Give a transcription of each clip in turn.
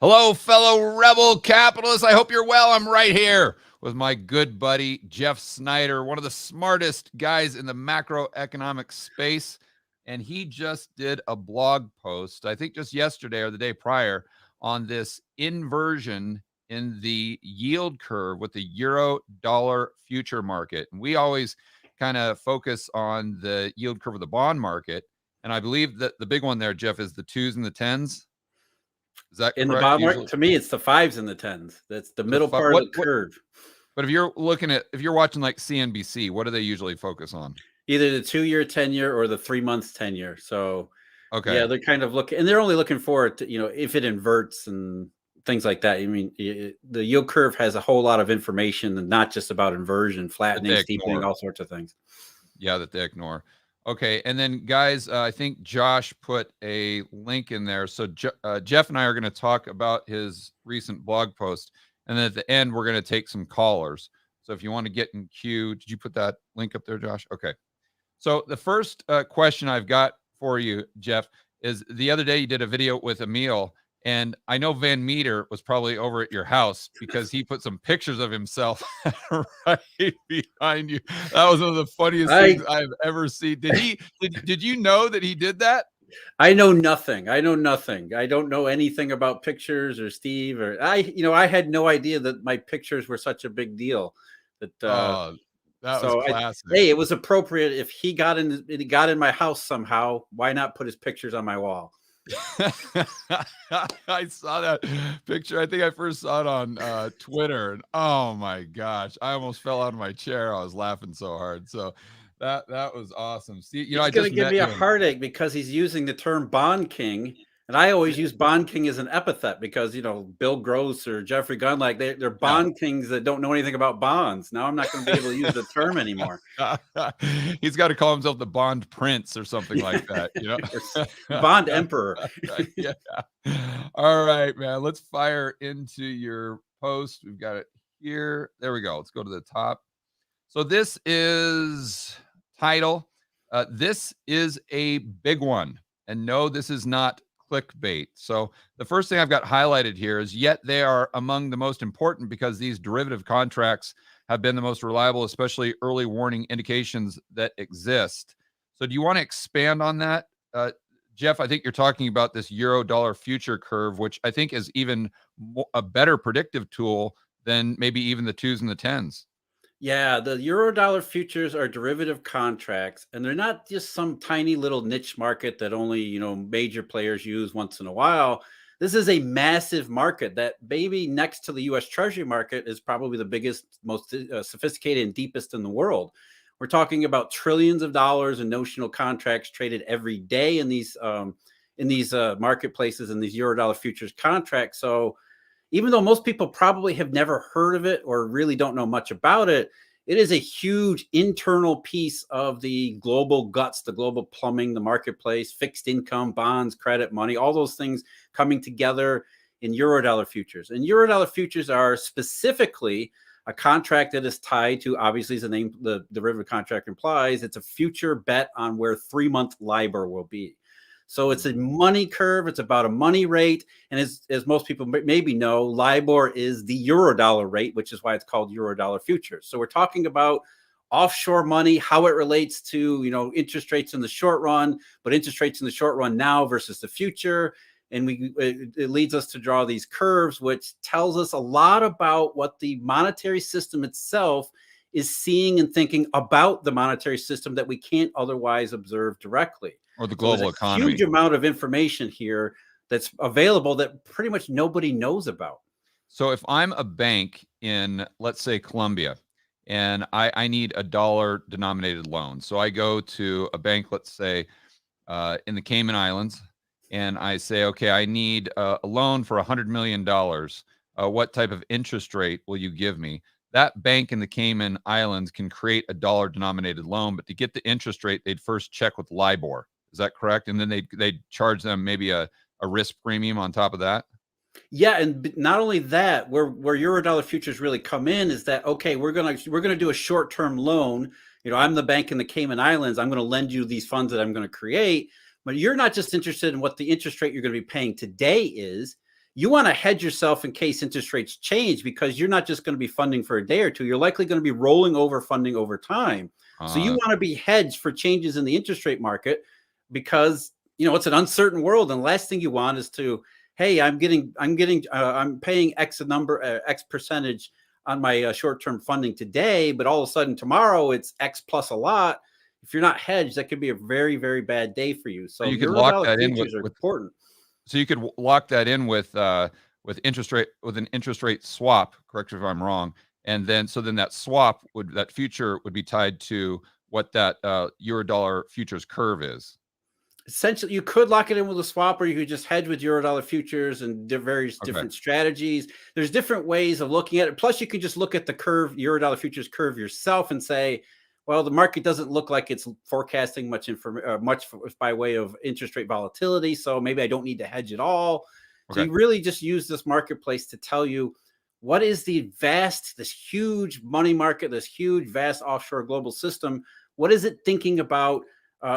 Hello, fellow rebel capitalists. I hope you're well. I'm right here with my good buddy, Jeff Snider, one of the smartest guys in the macroeconomic space. And he just did a blog post, I think just yesterday or the day prior, on this inversion in the yield curve with the euro dollar future market. And we always kind of focus on the yield curve of the bond market. And I believe that the big one there, Jeff, is the twos and the tens. Is that In the correct? bond Usually, market, to me, it's the fives and the tens. That's the the middle part of the curve. But if you're watching like CNBC, what do they usually focus on? Either the 2-year 10-year or the 3 months 10-year. So Okay. yeah, they're kind of looking, and they're only looking for it to, if it inverts and things like that. I mean, the yield curve has a whole lot of information, and not just about inversion, flattening, steepening, all sorts of things. Yeah, that they ignore. Okay, and then guys, I think Josh put a link in there. So Jeff and I are going to talk about his recent blog post, and then at the end we're going to take some callers. So if you want to get in queue, did you put that link up there, Josh? Okay. So the first question I've got for you, Jeff, is the other day you did a video with Emil, and I know Van Meter was probably over at your house because he put some pictures of himself right behind you. That was one of the funniest things I've ever seen. Did you know that he did that? I know nothing. I don't know anything about pictures or Steve or I had no idea that my pictures were such a big deal. That that was classic. Hey, it was appropriate. If he got in my house somehow, why not put his pictures on my wall? I saw that picture. I think I first saw it on Twitter, and oh my gosh, I almost fell out of my chair. I was laughing so hard. So that was awesome. See, he's going to give me a heartache because he's using the term bond king. And I always use bond king as an epithet because, Bill Gross or Jeffrey Gundlach, they're bond kings that don't know anything about bonds. Now I'm not going to be able to use the term anymore. He's got to call himself the bond prince or something like that, Bond emperor. Yeah. All right, man. Let's fire into your post. We've got it here. There we go. Let's go to the top. So this is title. This is a big one. And no, this is not clickbait. So the first thing I've got highlighted here is yet they are among the most important because these derivative contracts have been the most reliable, especially early warning indications that exist. So do you want to expand on that? Jeff, I think you're talking about this Eurodollar future curve, which I think is even a better predictive tool than maybe even the twos and the tens. Yeah, the Eurodollar futures are derivative contracts, and they're not just some tiny little niche market that only, major players use once in a while. This is a massive market that maybe next to the US Treasury market is probably the biggest, most sophisticated and deepest in the world. We're talking about trillions of dollars in notional contracts traded every day in these marketplaces and these Eurodollar futures contracts. So even though most people probably have never heard of it or really don't know much about it, it is a huge internal piece of the global guts, the global plumbing, the marketplace, fixed income, bonds, credit, money, all those things coming together in Eurodollar futures. And Eurodollar futures are specifically a contract that is tied to, obviously, as the name, the derivative contract implies, it's a future bet on where 3-month Libor will be. So it's a money curve. It's about a money rate. And as most people maybe know, Libor is the Eurodollar rate, which is why it's called Eurodollar futures. So we're talking about offshore money, how it relates to, interest rates in the short run, but interest rates in the short run now versus the future. And it leads us to draw these curves, which tells us a lot about what the monetary system itself is seeing and thinking about the monetary system that we can't otherwise observe directly. Or the global economy. Huge amount of information here that's available that pretty much nobody knows about. So if I'm a bank in, let's say, Colombia, and I need a dollar denominated loan. So I go to a bank, let's say, in the Cayman Islands, and I say, okay, I need a loan for $100 million. What type of interest rate will you give me? That bank in the Cayman Islands can create a dollar denominated loan, but to get the interest rate, they'd first check with Libor. Is that correct? And then they'd charge them maybe a risk premium on top of that? Yeah, and not only that, where Eurodollar futures really come in is that, okay, we're gonna do a short-term loan. I'm the bank in the Cayman Islands. I'm going to lend you these funds that I'm going to create. But you're not just interested in what the interest rate you're going to be paying today is. you want to hedge yourself in case interest rates change, because you're not just going to be funding for a day or two. You're likely going to be rolling over funding over time. So you want to be hedged for changes in the interest rate market, because it's an uncertain world, and the last thing you want is to, hey, I'm paying X percentage on my short-term funding today, but all of a sudden tomorrow it's X plus a lot. If you're not hedged, that could be a very, very bad day for you. So you could lock that in futures are important. So you could lock that in with an interest rate swap. Correct me if I'm wrong. And then that future would be tied to what that Eurodollar futures curve is. Essentially, you could lock it in with a swap, or you could just hedge with Eurodollar futures and various different strategies. There's different ways of looking at it. Plus, you could just look at the Eurodollar futures curve yourself and say, well, the market doesn't look like it's forecasting much by way of interest rate volatility, so maybe I don't need to hedge at all. So you really just use this marketplace to tell you what is this huge money market, this huge, vast offshore global system. What is it thinking about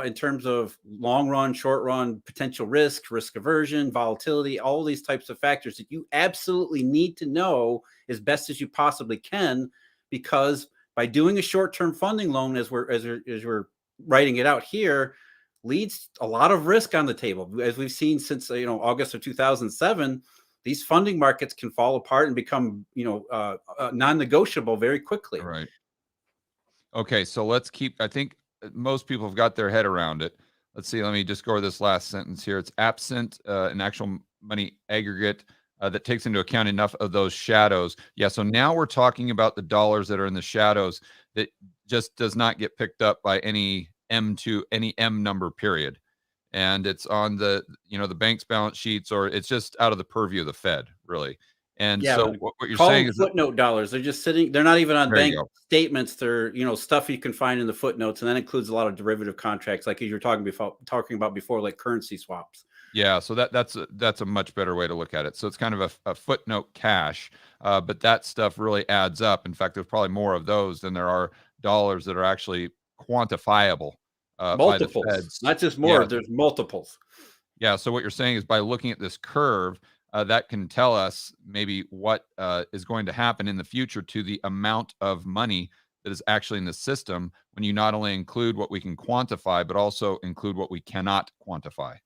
in terms of long run, short run, potential risk aversion, volatility, all these types of factors that you absolutely need to know as best as you possibly can, because by doing a short-term funding loan, as we're writing it out here, leads a lot of risk on the table. As we've seen since August of 2007, these funding markets can fall apart and become non-negotiable very quickly. Right. Okay, so I think most people have got their head around it. Let's see. Let me just go over this last sentence here. It's absent an actual money aggregate that takes into account enough of those shadows. Yeah, so now we're talking about the dollars that are in the shadows that just does not get picked up by any M number, period. And it's on the bank's balance sheets, or it's just out of the purview of the Fed, really. And so what you're saying is footnote dollars. They're just sitting. They're not even on bank statements. They're stuff you can find in the footnotes, and that includes a lot of derivative contracts, like you were talking about before, like currency swaps. Yeah, so that's a much better way to look at it. So it's kind of a footnote cash, but that stuff really adds up. In fact, there's probably more of those than there are dollars that are actually quantifiable by the Feds. Not just more. There's multiples. Yeah. So what you're saying is, by looking at this curve, that can tell us maybe what is going to happen in the future to the amount of money that is actually in the system, when you not only include what we can quantify, but also include what we cannot quantify.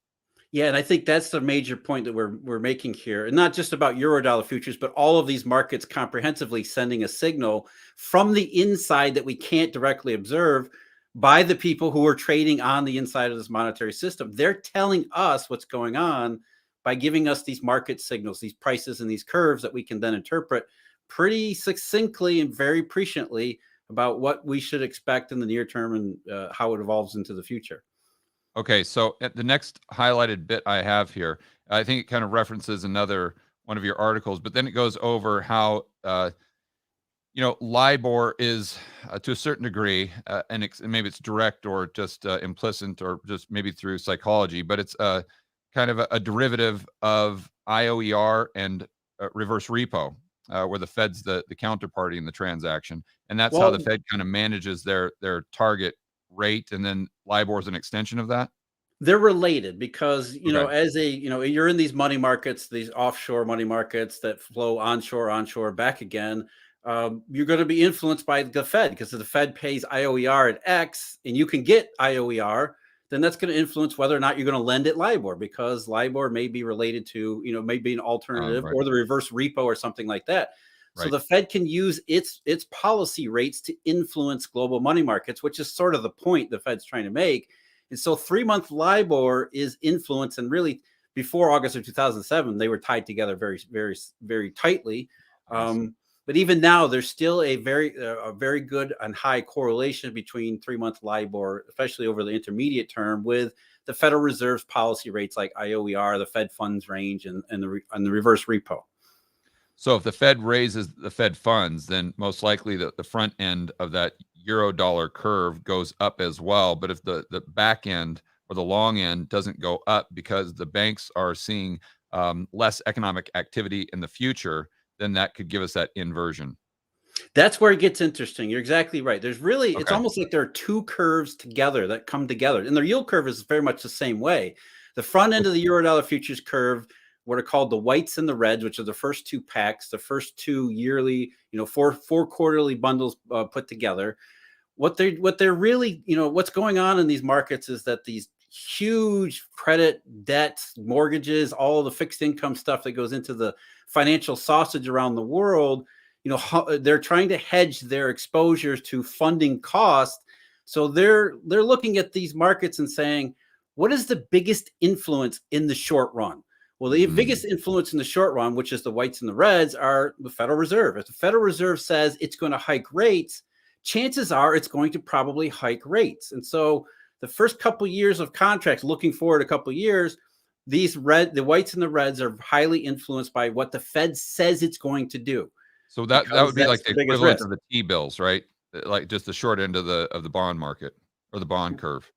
Yeah, and I think that's the major point that we're making here, and not just about Eurodollar futures, but all of these markets comprehensively sending a signal from the inside that we can't directly observe by the people who are trading on the inside of this monetary system. They're telling us what's going on by giving us these market signals, these prices and these curves that we can then interpret pretty succinctly and very presciently about what we should expect in the near term and how it evolves into the future. Okay, so the next highlighted bit I have here, I think it kind of references another one of your articles, but then it goes over how Libor is to a certain degree, and maybe it's direct or just implicit, or just maybe through psychology, but it's kind of a derivative of IOER and reverse repo, where the Fed's the counterparty in the transaction, and that's how the Fed kind of manages their target rate, and then Libor is an extension of that. They're related because you're in these money markets, these offshore money markets that flow onshore, back again. You're going to be influenced by the Fed, because if the Fed pays IOER at X and you can get IOER, then that's going to influence whether or not you're going to lend at Libor, because Libor may be related to, maybe an alternative or the reverse repo or something like that. So the Fed can use its policy rates to influence global money markets, which is sort of the point the Fed's trying to make. And so 3-month Libor is influenced, and really before August of 2007, they were tied together very, very, very tightly. But even now, there's still a very good and high correlation between 3-month Libor, especially over the intermediate term, with the Federal Reserve's policy rates like IOER, the Fed funds range, and the reverse repo. So if the Fed raises the Fed funds, then most likely the front end of that Eurodollar curve goes up as well. But if the back end or the long end doesn't go up because the banks are seeing less economic activity in the future, then that could give us that inversion. That's where it gets interesting. You're exactly right. There's really, it's almost like there are two curves together that come together, and the yield curve is very much the same way. The front end of the Eurodollar futures curve what are called the whites and the reds, which are the first two packs, the first two yearly, four quarterly bundles put together. What they're really, what's going on in these markets is that these huge credit, debt, mortgages, all the fixed income stuff that goes into the financial sausage around the world, they're trying to hedge their exposures to funding cost. So they're looking at these markets and saying, what is the biggest influence in the short run? Well, the biggest influence in the short run, which is the whites and the reds, are the Federal Reserve. If the Federal Reserve says it's going to hike rates, chances are it's going to probably hike rates. And so the first couple of years of contracts, looking forward a couple of years, the whites and the reds are highly influenced by what the Fed says it's going to do. So that would be like the equivalent of the T-bills, right? Like just the short end of the bond market or the bond curve.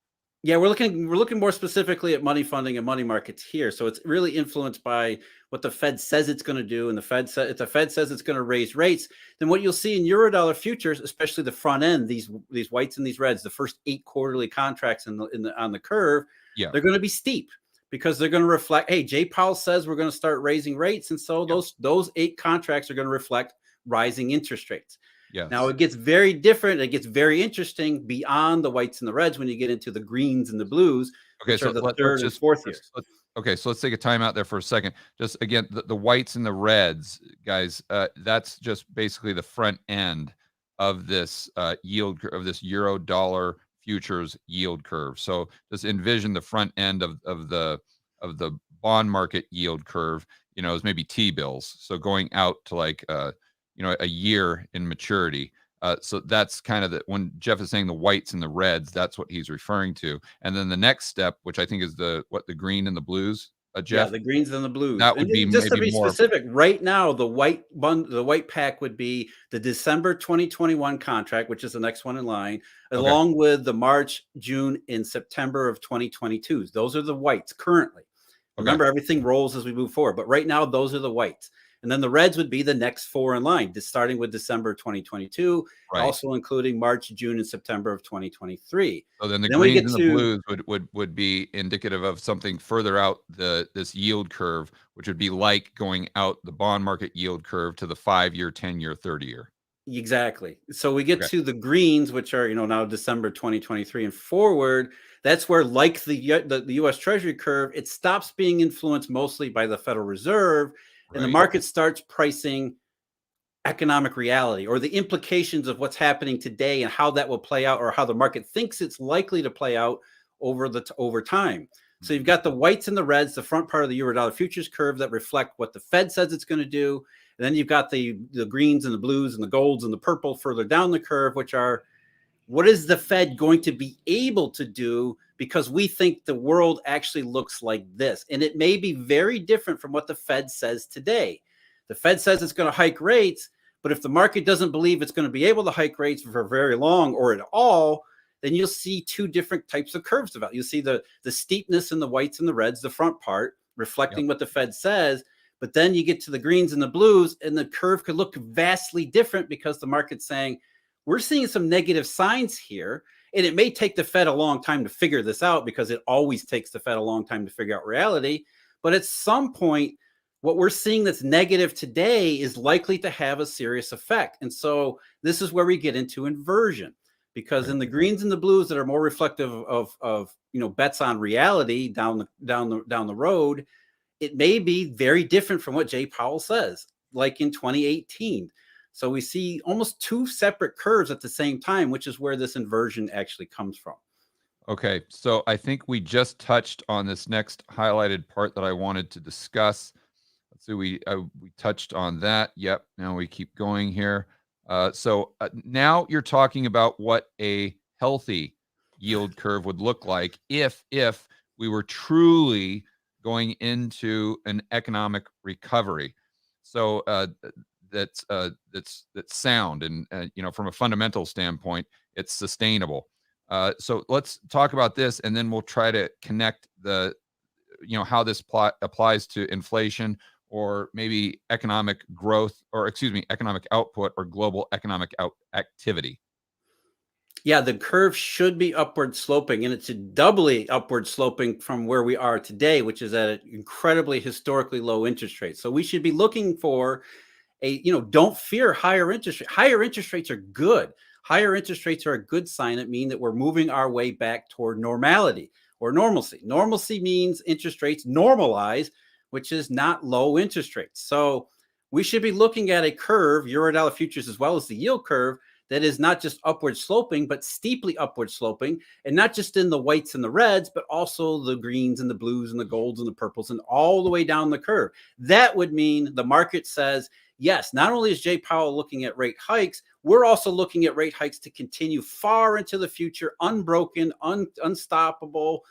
Yeah, we're looking more specifically at money funding and money markets here. So it's really influenced by what the Fed says it's going to do, and if the Fed says it's going to raise rates, then what you'll see in Eurodollar futures, especially the front end, these whites and these reds, the first 8 quarterly contracts on the curve, they're going to be steep because they're going to reflect, hey, Jay Powell says we're going to start raising rates, and so those 8 contracts are going to reflect rising interest rates. Yes. Now it gets very different. It gets very interesting beyond the whites and the reds when you get into the greens and the blues. Okay, so the third and fourth years. Okay, so let's take a time out there for a second. Just again, the whites and the reds, guys. That's just basically the front end of this yield of this Eurodollar futures yield curve. So just envision the front end of the bond market yield curve. Is maybe T-bills. So going out to like a year in maturity. So that's kind of when Jeff is saying the whites and the reds, that's what he's referring to. And then the next step, which I think is the green and the blues, Jeff? Yeah, the greens and the blues. That would be just to be specific. Right now, the white pack would be the December 2021 contract, which is the next one in line, along with the March, June, and September of 2022s. Those are the whites currently. Remember, everything rolls as we move forward, but right now, those are the whites. And then the reds would be the next 4 in line, starting with December 2022, also including March, June, and September of 2023. So then the greens and the blues would be indicative of something further out this yield curve, which would be like going out the bond market yield curve to the 5-year, 10-year, 30-year. Exactly. So we get to the greens, which are now December 2023 and forward. That's where, like the U.S. Treasury curve, it stops being influenced mostly by the Federal Reserve. And the market starts pricing economic reality or the implications of what's happening today and how that will play out, or how the market thinks it's likely to play out over time. So you've got the whites and the reds, the front part of the Eurodollar futures curve that reflect what the Fed says it's going to do. And then you've got the greens and the blues and the golds and the purple further down the curve, which are, what is the Fed going to be able to do? Because we think the world actually looks like this. And it may be very different from what the Fed says today. The Fed says it's going to hike rates, but if the market doesn't believe it's going to be able to hike rates for very long or at all, then you'll see 2 different types of curves develop. You'll see the steepness in the whites and the reds, the front part, reflecting what the Fed says. But then you get to the greens and the blues, and the curve could look vastly different because the market's saying, we're seeing some negative signs here. And it may take the Fed a long time to figure this out, because it always takes the Fed a long time to figure out reality. But at some point, what we're seeing that's negative today is likely to have a serious effect. And so this is where we get into inversion, because in the greens and the blues that are more reflective of bets on reality down the road, it may be very different from what Jay Powell says, like in 2018. So we see almost 2 separate curves at the same time, which is where this inversion actually comes from. Okay, so I think we just touched on this next highlighted part that I wanted to discuss. Let's see, we touched on that. Yep, now we keep going here. So now you're talking about what a healthy yield curve would look like if we were truly going into an economic recovery. So that's sound, and from a fundamental standpoint, it's sustainable. So let's talk about this, and then we'll try to connect how this applies to inflation, or maybe economic growth, or economic output, or global economic activity. Yeah, the curve should be upward sloping, and it's doubly upward sloping from where we are today, which is at an incredibly historically low interest rate. So we should be looking for don't fear higher interest rates. Higher interest rates are good. Higher interest rates are a good sign that mean that we're moving our way back toward normality or normalcy. Normalcy means interest rates normalize, which is not low interest rates. So we should be looking at a curve, Eurodollar futures as well as the yield curve, that is not just upward sloping, but steeply upward sloping, and not just in the whites and the reds, but also the greens and the blues and the golds and the purples and all the way down the curve. That would mean the market says, yes, not only is Jay Powell looking at rate hikes, we're also looking at rate hikes to continue far into the future, unbroken, unstoppable,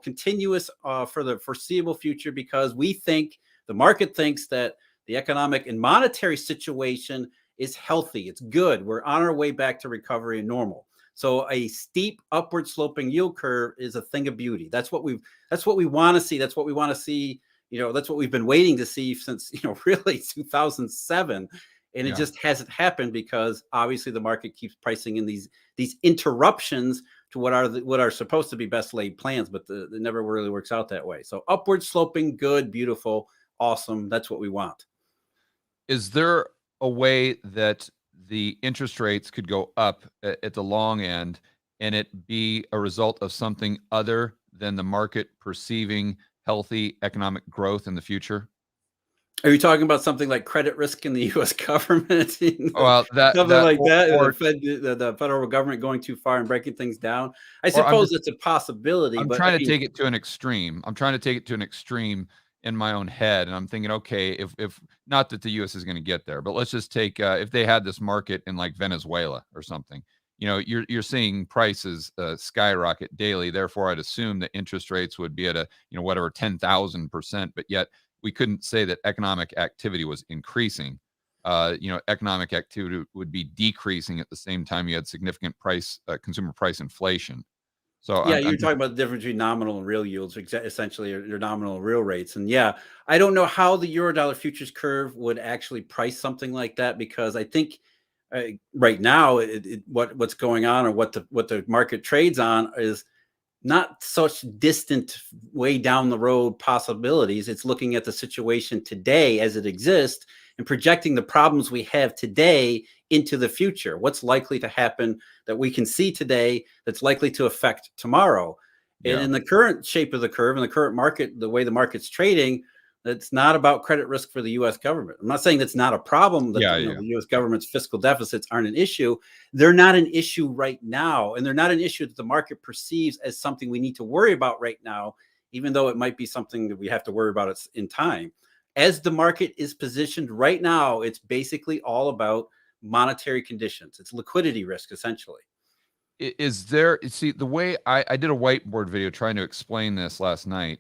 continuous for the foreseeable future, because we think, the market thinks, that the economic and monetary situation is healthy. It's good. We're on our way back to recovery and normal. So a steep upward sloping yield curve is a thing of beauty. That's what we want to see. That's what we want to see. That's what we've been waiting to see since, really 2007. And it just hasn't happened because obviously the market keeps pricing in these interruptions to what are supposed to be best laid plans, but it never really works out that way. So upward sloping, good, beautiful, awesome. That's what we want. Is there a way that the interest rates could go up at the long end and it be a result of something other than the market perceiving healthy economic growth in the future? Are you talking about something like credit risk in the U.S. government? Well, something like that, the federal government going too far and breaking things down. I suppose it's a possibility. I'm trying to take it to an extreme. I'm trying to take it to an extreme in my own head, and I'm thinking, okay, if not that the U.S. is going to get there, but let's just take if they had this market in like Venezuela or something. You're seeing prices skyrocket daily. Therefore, I'd assume that interest rates would be at a whatever 10,000%, but yet we couldn't say that economic activity was increasing. Economic activity would be decreasing at the same time you had significant consumer price inflation. So yeah, you're talking about the difference between nominal and real yields, essentially your nominal and real rates. And yeah, I don't know how the Eurodollar futures curve would actually price something like that, because I think right now what's going on, or what the market trades on, is not such distant, way down the road possibilities. It's looking at the situation today as it exists and projecting the problems we have today into the future. What's likely to happen that we can see today that's likely to affect tomorrow? And in the current shape of the curve and the current market, the way the market's trading, that's not about credit risk for the U.S. government. I'm not saying that's not a problem, that the U.S. government's fiscal deficits aren't an issue. They're not an issue right now, and they're not an issue that the market perceives as something we need to worry about right now, even though it might be something that we have to worry about in time. As the market is positioned right now, it's basically all about monetary conditions. It's liquidity risk, essentially. Is there, see, the way I did a whiteboard video trying to explain this last night,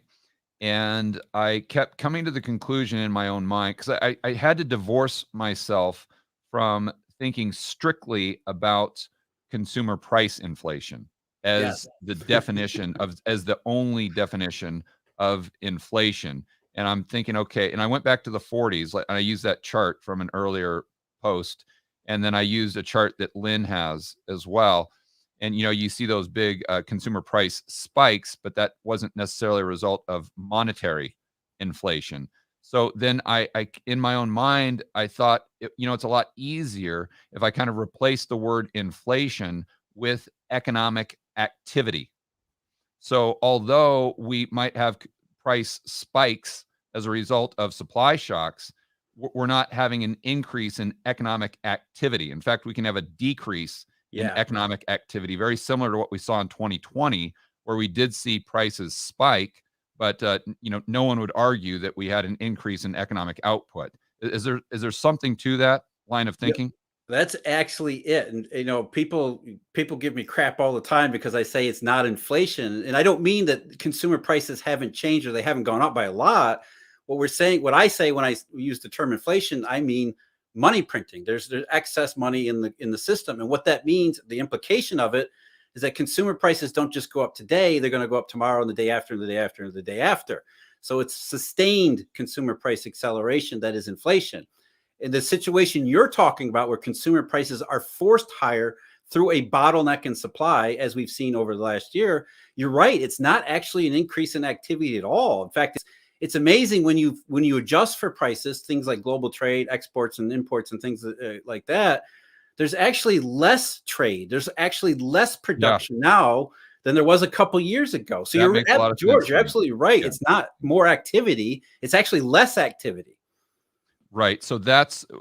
and I kept coming to the conclusion in my own mind, because I had to divorce myself from thinking strictly about consumer price inflation as the definition as the only definition of inflation. And I'm thinking, okay, and I went back to the 40s, and I used that chart from an earlier post, and then I used a chart that Lynn has as well. And you see those big consumer price spikes, but that wasn't necessarily a result of monetary inflation. So then I in my own mind, I thought, it's a lot easier if I kind of replace the word inflation with economic activity. So although we might have price spikes as a result of supply shocks, we're not having an increase in economic activity. In fact, we can have a decrease in economic activity, very similar to what we saw in 2020, where we did see prices spike, but no one would argue that we had an increase in economic output. Is there something to that line of thinking? That's actually it. And people give me crap all the time because I say it's not inflation, and I don't mean that consumer prices haven't changed or they haven't gone up by a lot. What I say when I use the term inflation, I mean money printing. There's excess money in the system, and what that means, the implication of it, is that consumer prices don't just go up today; they're going to go up tomorrow, and the day after, and the day after, and the day after. So it's sustained consumer price acceleration that is inflation. In the situation you're talking about, where consumer prices are forced higher through a bottleneck in supply, as we've seen over the last year, you're right. It's not actually an increase in activity at all. In fact, it's amazing when you adjust for prices, things like global trade, exports and imports and things like that. There's actually less trade. There's actually less production now than there was a couple years ago. So That makes a lot of George, sense you're to me. absolutely right. Yeah. It's not more activity. It's actually less activity. Right. So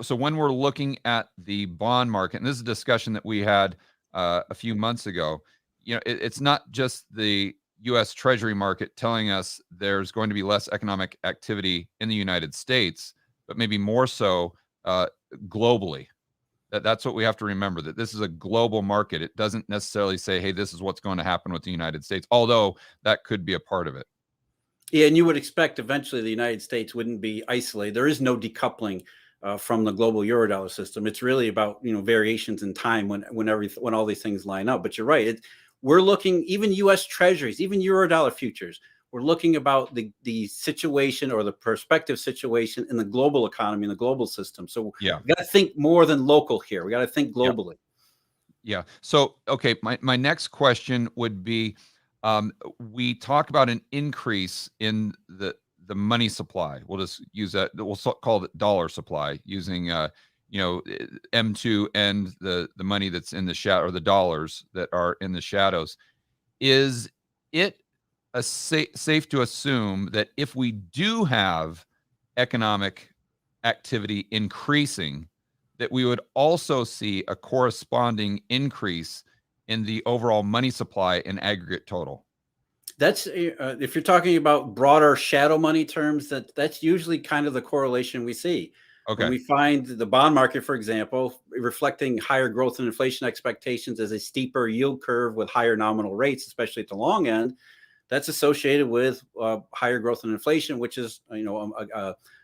when we're looking at the bond market, and this is a discussion that we had a few months ago, it's not just the U.S. Treasury market telling us there's going to be less economic activity in the United States, but maybe more so globally. That's what we have to remember, that this is a global market. It doesn't necessarily say, hey, this is what's going to happen with the United States, although that could be a part of it. Yeah, and you would expect eventually the United States wouldn't be isolated. There is no decoupling from the global Eurodollar system. It's really about variations in time when all these things line up. But you're right. We're looking, even U.S. Treasuries, even Eurodollar futures. We're looking about the situation or the prospective situation in the global economy, in the global system. So we got to think more than local here. We got to think globally. Yeah. So, okay, my next question would be, we talk about an increase in the money supply. We'll just use that. We'll call it dollar supply, using M2 and the money that's in the shadow, or the dollars that are in the shadows. Is it safe to assume that if we do have economic activity increasing, that we would also see a corresponding increase in the overall money supply in aggregate total? That's if you're talking about broader shadow money terms, that's usually kind of the correlation we see. When we find the bond market, for example, reflecting higher growth and inflation expectations as a steeper yield curve with higher nominal rates, especially at the long end, that's associated with higher growth and inflation, which is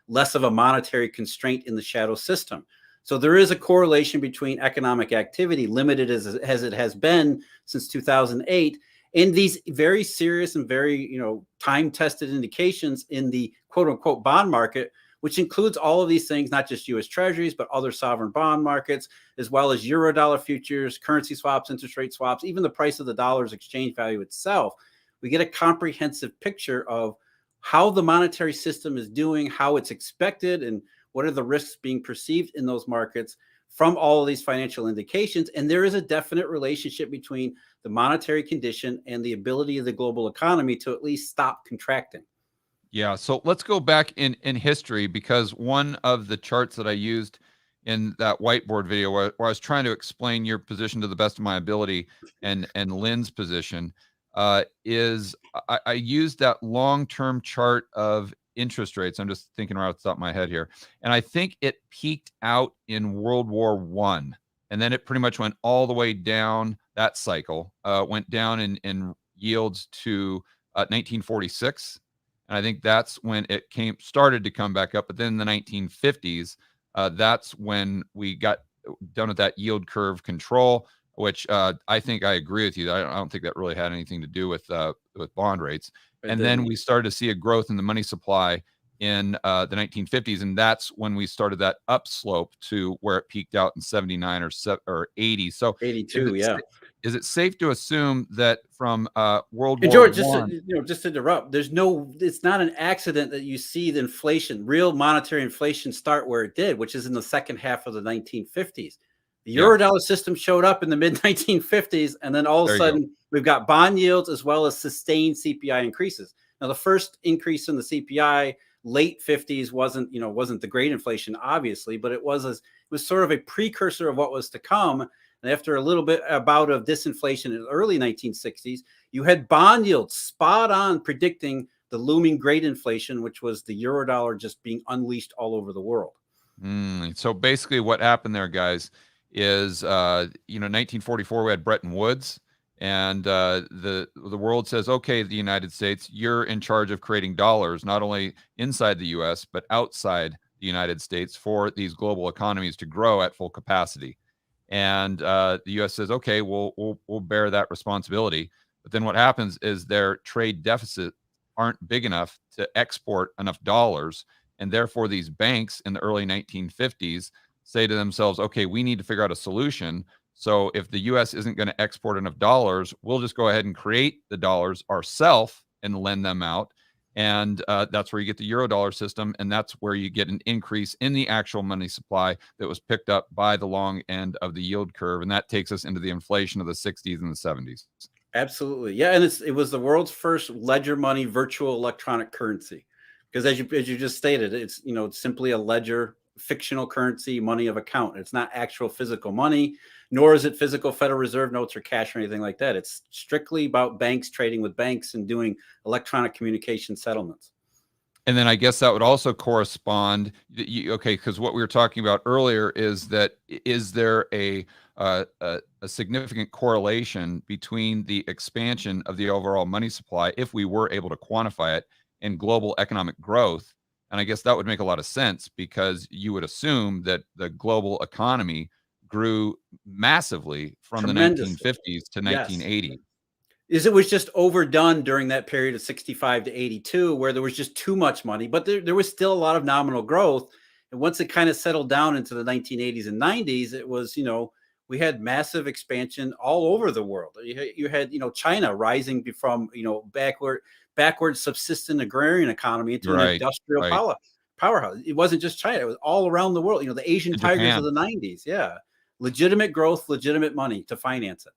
less of a monetary constraint in the shadow system. So there is a correlation between economic activity, limited as it has been since 2008, and these very serious and very time-tested indications in the quote-unquote bond market, which includes all of these things, not just U.S. Treasuries, but other sovereign bond markets, as well as Eurodollar futures, currency swaps, interest rate swaps, even the price of the dollar's exchange value itself. We get a comprehensive picture of how the monetary system is doing, how it's expected, and what are the risks being perceived in those markets from all of these financial indications. And there is a definite relationship between the monetary condition and the ability of the global economy to at least stop contracting. Yeah, so let's go back in history, because one of the charts that I used in that whiteboard video, where I was trying to explain your position to the best of my ability, and Lynn's position, is I used that long-term chart of interest rates. I'm just thinking right off the top of my head here, and I think it peaked out in World War I, and then it pretty much went all the way down. That cycle went down in yields to 1946. And I think that's when it started to come back up. But then in the 1950s, that's when we got done with that yield curve control, which I think I agree with you. I don't think that really had anything to do with bond rates. And then we started to see a growth in the money supply in the 1950s, and that's when we started that upslope to where it peaked out in 79 or 80. So 82, yeah. Is it safe to assume that from World War George, I, just to interrupt, it's not an accident that you see the inflation, real monetary inflation, start where it did, which is in the second half of the 1950s. The Eurodollar system showed up in the mid 1950s, and then all of a sudden we've got bond yields as well as sustained CPI increases. Now, the first increase in the CPI late 50s wasn't the great inflation, obviously, but it was sort of a precursor of what was to come. And after a little bit about of disinflation in the early 1960s, you had bond yields spot on predicting the looming great inflation, which was the Eurodollar just being unleashed all over the world. So basically what happened there, guys, is 1944 we had Bretton Woods, and the world says, okay, the United States, you're in charge of creating dollars, not only inside the US, but outside the United States, for these global economies to grow at full capacity. And the U.S. says, okay, we'll bear that responsibility. But then what happens is their trade deficit aren't big enough to export enough dollars. And therefore, these banks in the early 1950s say to themselves, okay, we need to figure out a solution. So if the US isn't going to export enough dollars, we'll just go ahead and create the dollars ourselves and lend them out. And that's where you get the Eurodollar system. And that's where you get an increase in the actual money supply that was picked up by the long end of the yield curve. And that takes us into the inflation of the 60s and the 70s. Absolutely. Yeah. And it was the world's first ledger money virtual electronic currency. Because as you just stated, it's, it's simply a ledger, fictional currency, money of account. It's not actual physical money, nor is it physical Federal Reserve notes or cash or anything like that. It's strictly about banks trading with banks and doing electronic communication settlements. And then I guess that would also correspond, okay, because what we were talking about earlier is that is there a significant correlation between the expansion of the overall money supply, if we were able to quantify it, and global economic growth? And I guess that would make a lot of sense, because you would assume that the global economy grew massively from the 1950s to 1980. Yes. It was just overdone during that period of 65 to 82, where there was just too much money, but there was still a lot of nominal growth. And once it kind of settled down into the 1980s and 90s, it was, we had massive expansion all over the world. You had China rising from, backward subsistent agrarian economy into an industrial powerhouse. It wasn't just China. It was all around the world. The Asian tigers of the 90s. Yeah. Legitimate growth, legitimate money to finance it.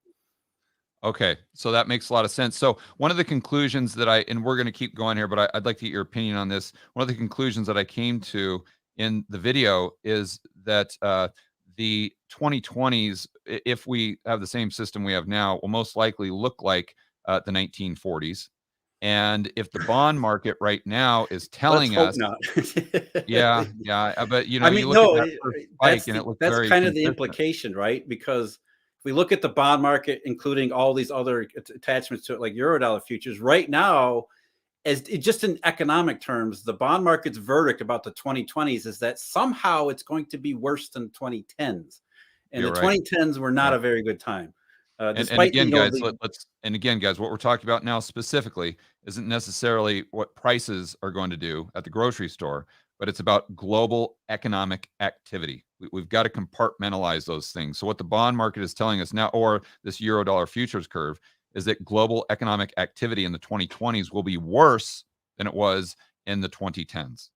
Okay, so that makes a lot of sense. So one of the conclusions that and we're going to keep going here, but I'd like to get your opinion on this. One of the conclusions that I came to in the video is that the 2020s, if we have the same system we have now, will most likely look like the 1940s. And if the bond market right now is telling us, not. yeah, but I mean, you look at that first spike and it looks that's very kind of consistent. the implication, right? Because if we look at the bond market, including all these other attachments to it, like Eurodollar futures, right now, just in economic terms, the bond market's verdict about the 2020s is that somehow it's going to be worse than 2010s, and the 2010s were not a very good time. And again, guys, guys, what we're talking about now specifically isn't necessarily what prices are going to do at the grocery store, but it's about global economic activity. We've got to compartmentalize those things. So what the bond market is telling us now, or this Eurodollar futures curve, is that global economic activity in the 2020s will be worse than it was in the 2010s.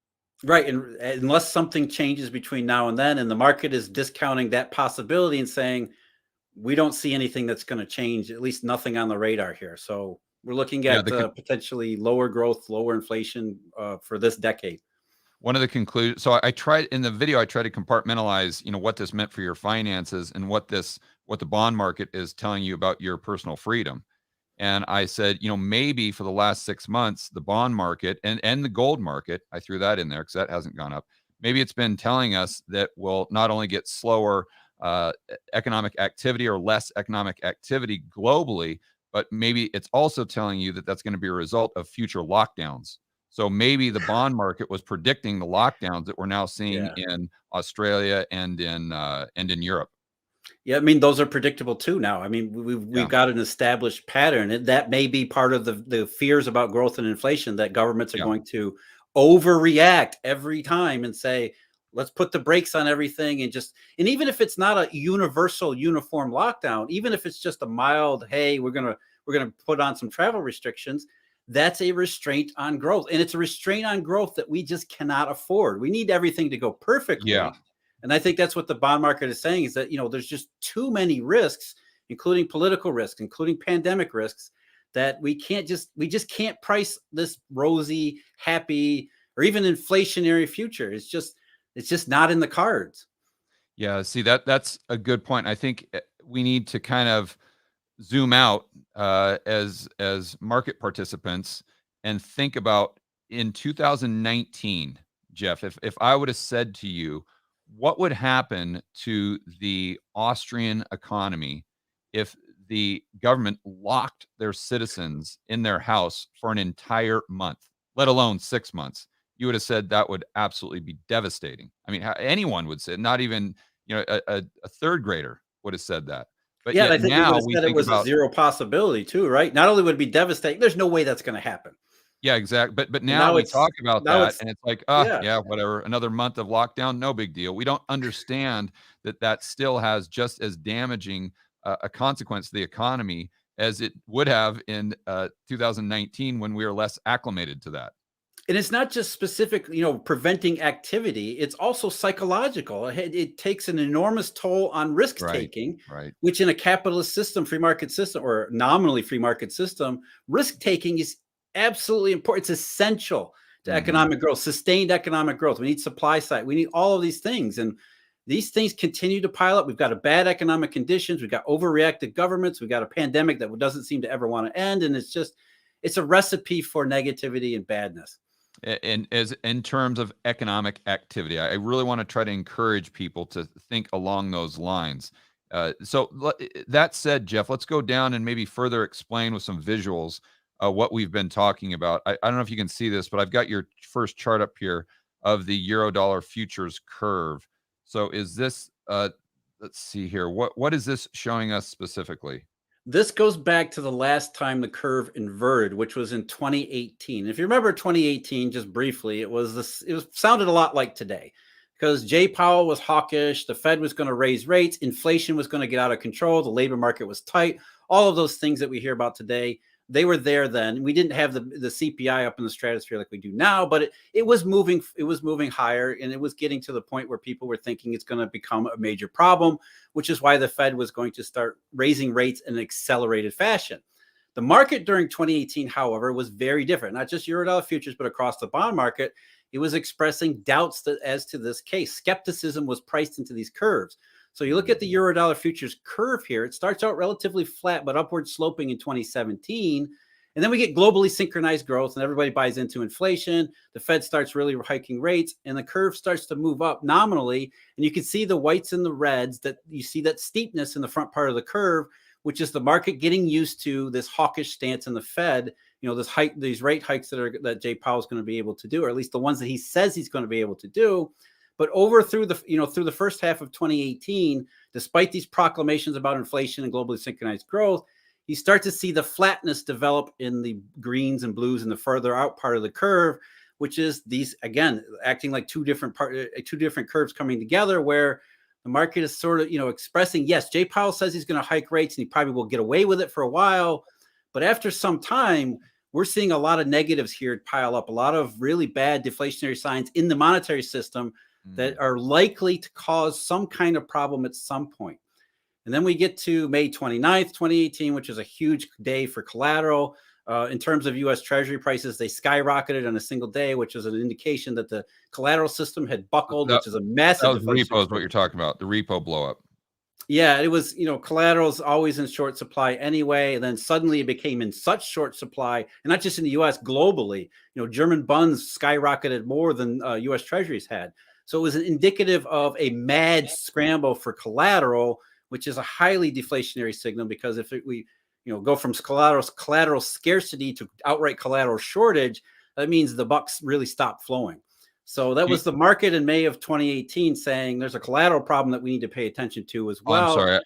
Right. And unless something changes between now and then, and the market is discounting that possibility and saying, we don't see anything that's going to change, at least nothing on the radar here. So we're looking at potentially lower growth, lower inflation for this decade. One of the conclusions, so I tried in the video, I tried to compartmentalize, what this meant for your finances and what the bond market is telling you about your personal freedom. And I said, maybe for the last 6 months, the bond market and the gold market, I threw that in there because that hasn't gone up. Maybe it's been telling us that we'll not only get slower economic activity or less economic activity globally, but maybe it's also telling you that that's going to be a result of future lockdowns. So maybe the bond market was predicting the lockdowns that we're now seeing in Australia and in Europe. Yeah, I mean, those are predictable too now. I mean, we've got an established pattern, and that may be part of the fears about growth and inflation, that governments are going to overreact every time and say, let's put the brakes on everything, and even if it's not a universal uniform lockdown, even if it's just a mild, hey, we're gonna put on some travel restrictions, that's a restraint on growth. And it's a restraint on growth that we just cannot afford. We need everything to go perfectly. Yeah. And I think that's what the bond market is saying, is that, there's just too many risks, including political risks, including pandemic risks, that we just can't price this rosy, happy, or even inflationary future. It's just not in the cards. Yeah. See, that's a good point. I think we need to kind of zoom out as market participants and think about in 2019, Jeff, if I would have said to you, what would happen to the Austrian economy if the government locked their citizens in their house for an entire month, let alone 6 months? You would have said that would absolutely be devastating. I mean, anyone would say, not even a third grader would have said that. But yeah, I think now we think it was a zero possibility too, right? Not only would it be devastating, there's no way that's going to happen. Yeah, exactly. But And now now we it's talk about now that, it's and it's like, yeah. yeah, whatever. Another month of lockdown, no big deal. We don't understand that that still has just as damaging a consequence to the economy as it would have in 2019 when we were less acclimated to that. And it's not just specific, preventing activity. It's also psychological. It takes an enormous toll on risk Right. taking, Right. which in a capitalist system, free market system, or nominally free market system, risk taking is absolutely important. It's essential to Hmm. economic growth, sustained economic growth. We need supply side. We need all of these things. And these things continue to pile up. We've got a bad economic conditions. We've got overreacted governments. We've got a pandemic that doesn't seem to ever want to end. And it's a recipe for negativity and badness. And as in terms of economic activity, I really want to try to encourage people to think along those lines. That said, Jeff, let's go down and maybe further explain with some visuals what we've been talking about. I don't know if you can see this, but I've got your first chart up here of the Eurodollar futures curve. So is this, let's see here, what is this showing us specifically? This goes back to the last time the curve inverted, which was in 2018. If you remember 2018, just briefly, it sounded a lot like today because Jay Powell was hawkish. The Fed was going to raise rates. Inflation was going to get out of control. The labor market was tight. All of those things that we hear about today, they were there then. We didn't have the CPI up in the stratosphere like we do now, but it was moving. It was moving higher, and it was getting to the point where people were thinking it's going to become a major problem, which is why the Fed was going to start raising rates in an accelerated fashion. The market during 2018, however, was very different, not just Eurodollar futures, but across the bond market. It was expressing doubts as to this case. Skepticism was priced into these curves. So you look at the Eurodollar futures curve here, it starts out relatively flat, but upward sloping in 2017. And then we get globally synchronized growth and everybody buys into inflation. The Fed starts really hiking rates and the curve starts to move up nominally. And you can see the whites and the reds that you see that steepness in the front part of the curve, which is the market getting used to this hawkish stance in the Fed, these rate hikes that Jay Powell is going to be able to do, or at least the ones that he says he's going to be able to do. But through the first half of 2018, despite these proclamations about inflation and globally synchronized growth, you start to see the flatness develop in the greens and blues in the further out part of the curve, which is these, again, acting like two different curves coming together, where the market is sort of, expressing, yes, Jay Powell says he's going to hike rates and he probably will get away with it for a while. But after some time, we're seeing a lot of negatives here pile up, a lot of really bad deflationary signs in the monetary system that are likely to cause some kind of problem at some point. And then we get to May 29th, 2018, which is a huge day for collateral. In terms of U.S. Treasury prices, they skyrocketed on a single day, which is an indication that the collateral system had buckled, which is a massive That was deflation. repo is what you're talking about, the repo blow up. Yeah, it was, collateral's always in short supply anyway. And then suddenly it became in such short supply, and not just in the US, globally. German bonds skyrocketed more than US Treasuries had. So it was indicative of a mad scramble for collateral, which is a highly deflationary signal, because if we go from collateral scarcity to outright collateral shortage, that means the bucks really stop flowing. So that was the market in May of 2018 saying there's a collateral problem that we need to pay attention to as Oh, I'm well. sorry.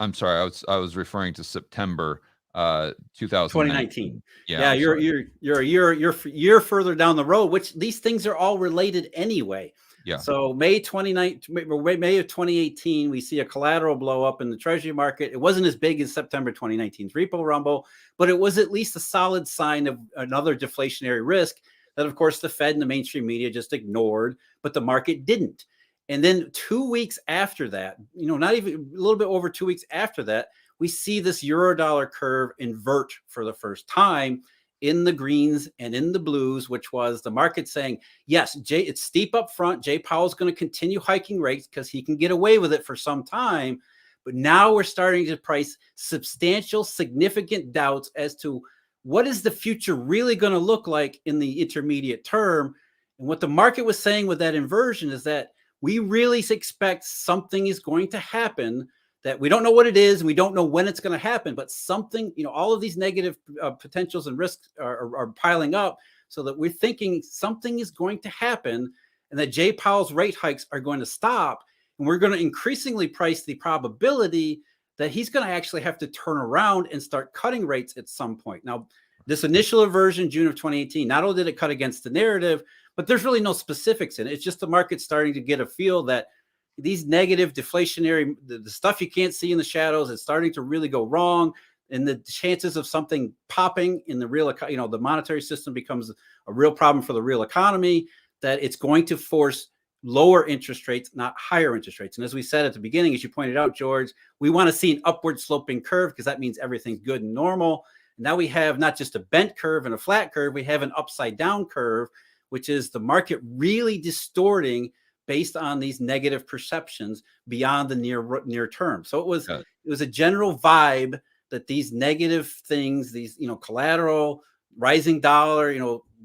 I'm sorry. I was referring to September 2019. 2019. Yeah, Yeah, I'm sorry. you're a year further down the road, which these things are all related anyway. Yeah. So May of 2018, we see a collateral blow up in the Treasury market. It wasn't as big as September 2019's repo rumble, but it was at least a solid sign of another deflationary risk that, of course, the Fed and the mainstream media just ignored, but the market didn't. And then 2 weeks after that, not even a little bit over 2 weeks after that, we see this Eurodollar curve invert for the first time in the greens and in the blues, which was the market saying, yes, it's steep up front. Jay Powell's going to continue hiking rates because he can get away with it for some time. But now we're starting to price substantial, significant doubts as to what is the future really going to look like in the intermediate term. And what the market was saying with that inversion is that we really expect something is going to happen, that we don't know what it is, and we don't know when it's going to happen, but something, all of these negative potentials and risks are piling up, so that we're thinking something is going to happen and that Jay Powell's rate hikes are going to stop. And we're going to increasingly price the probability that he's going to actually have to turn around and start cutting rates at some point. Now, This initial inversion, June of 2018, not only did it cut against the narrative, but there's really no specifics in it. It's just the market starting to get a feel that these negative deflationary, the stuff you can't see in the shadows, is starting to really go wrong. And the chances of something popping in the real, the monetary system becomes a real problem for the real economy, that it's going to force lower interest rates, not higher interest rates. And as we said at the beginning, as you pointed out, George, we want to see an upward sloping curve because that means everything's good and normal. Now we have not just a bent curve and a flat curve, we have an upside down curve, which is the market really distorting based on these negative perceptions beyond the near term. So it was a general vibe that these negative things, these, collateral, rising dollar,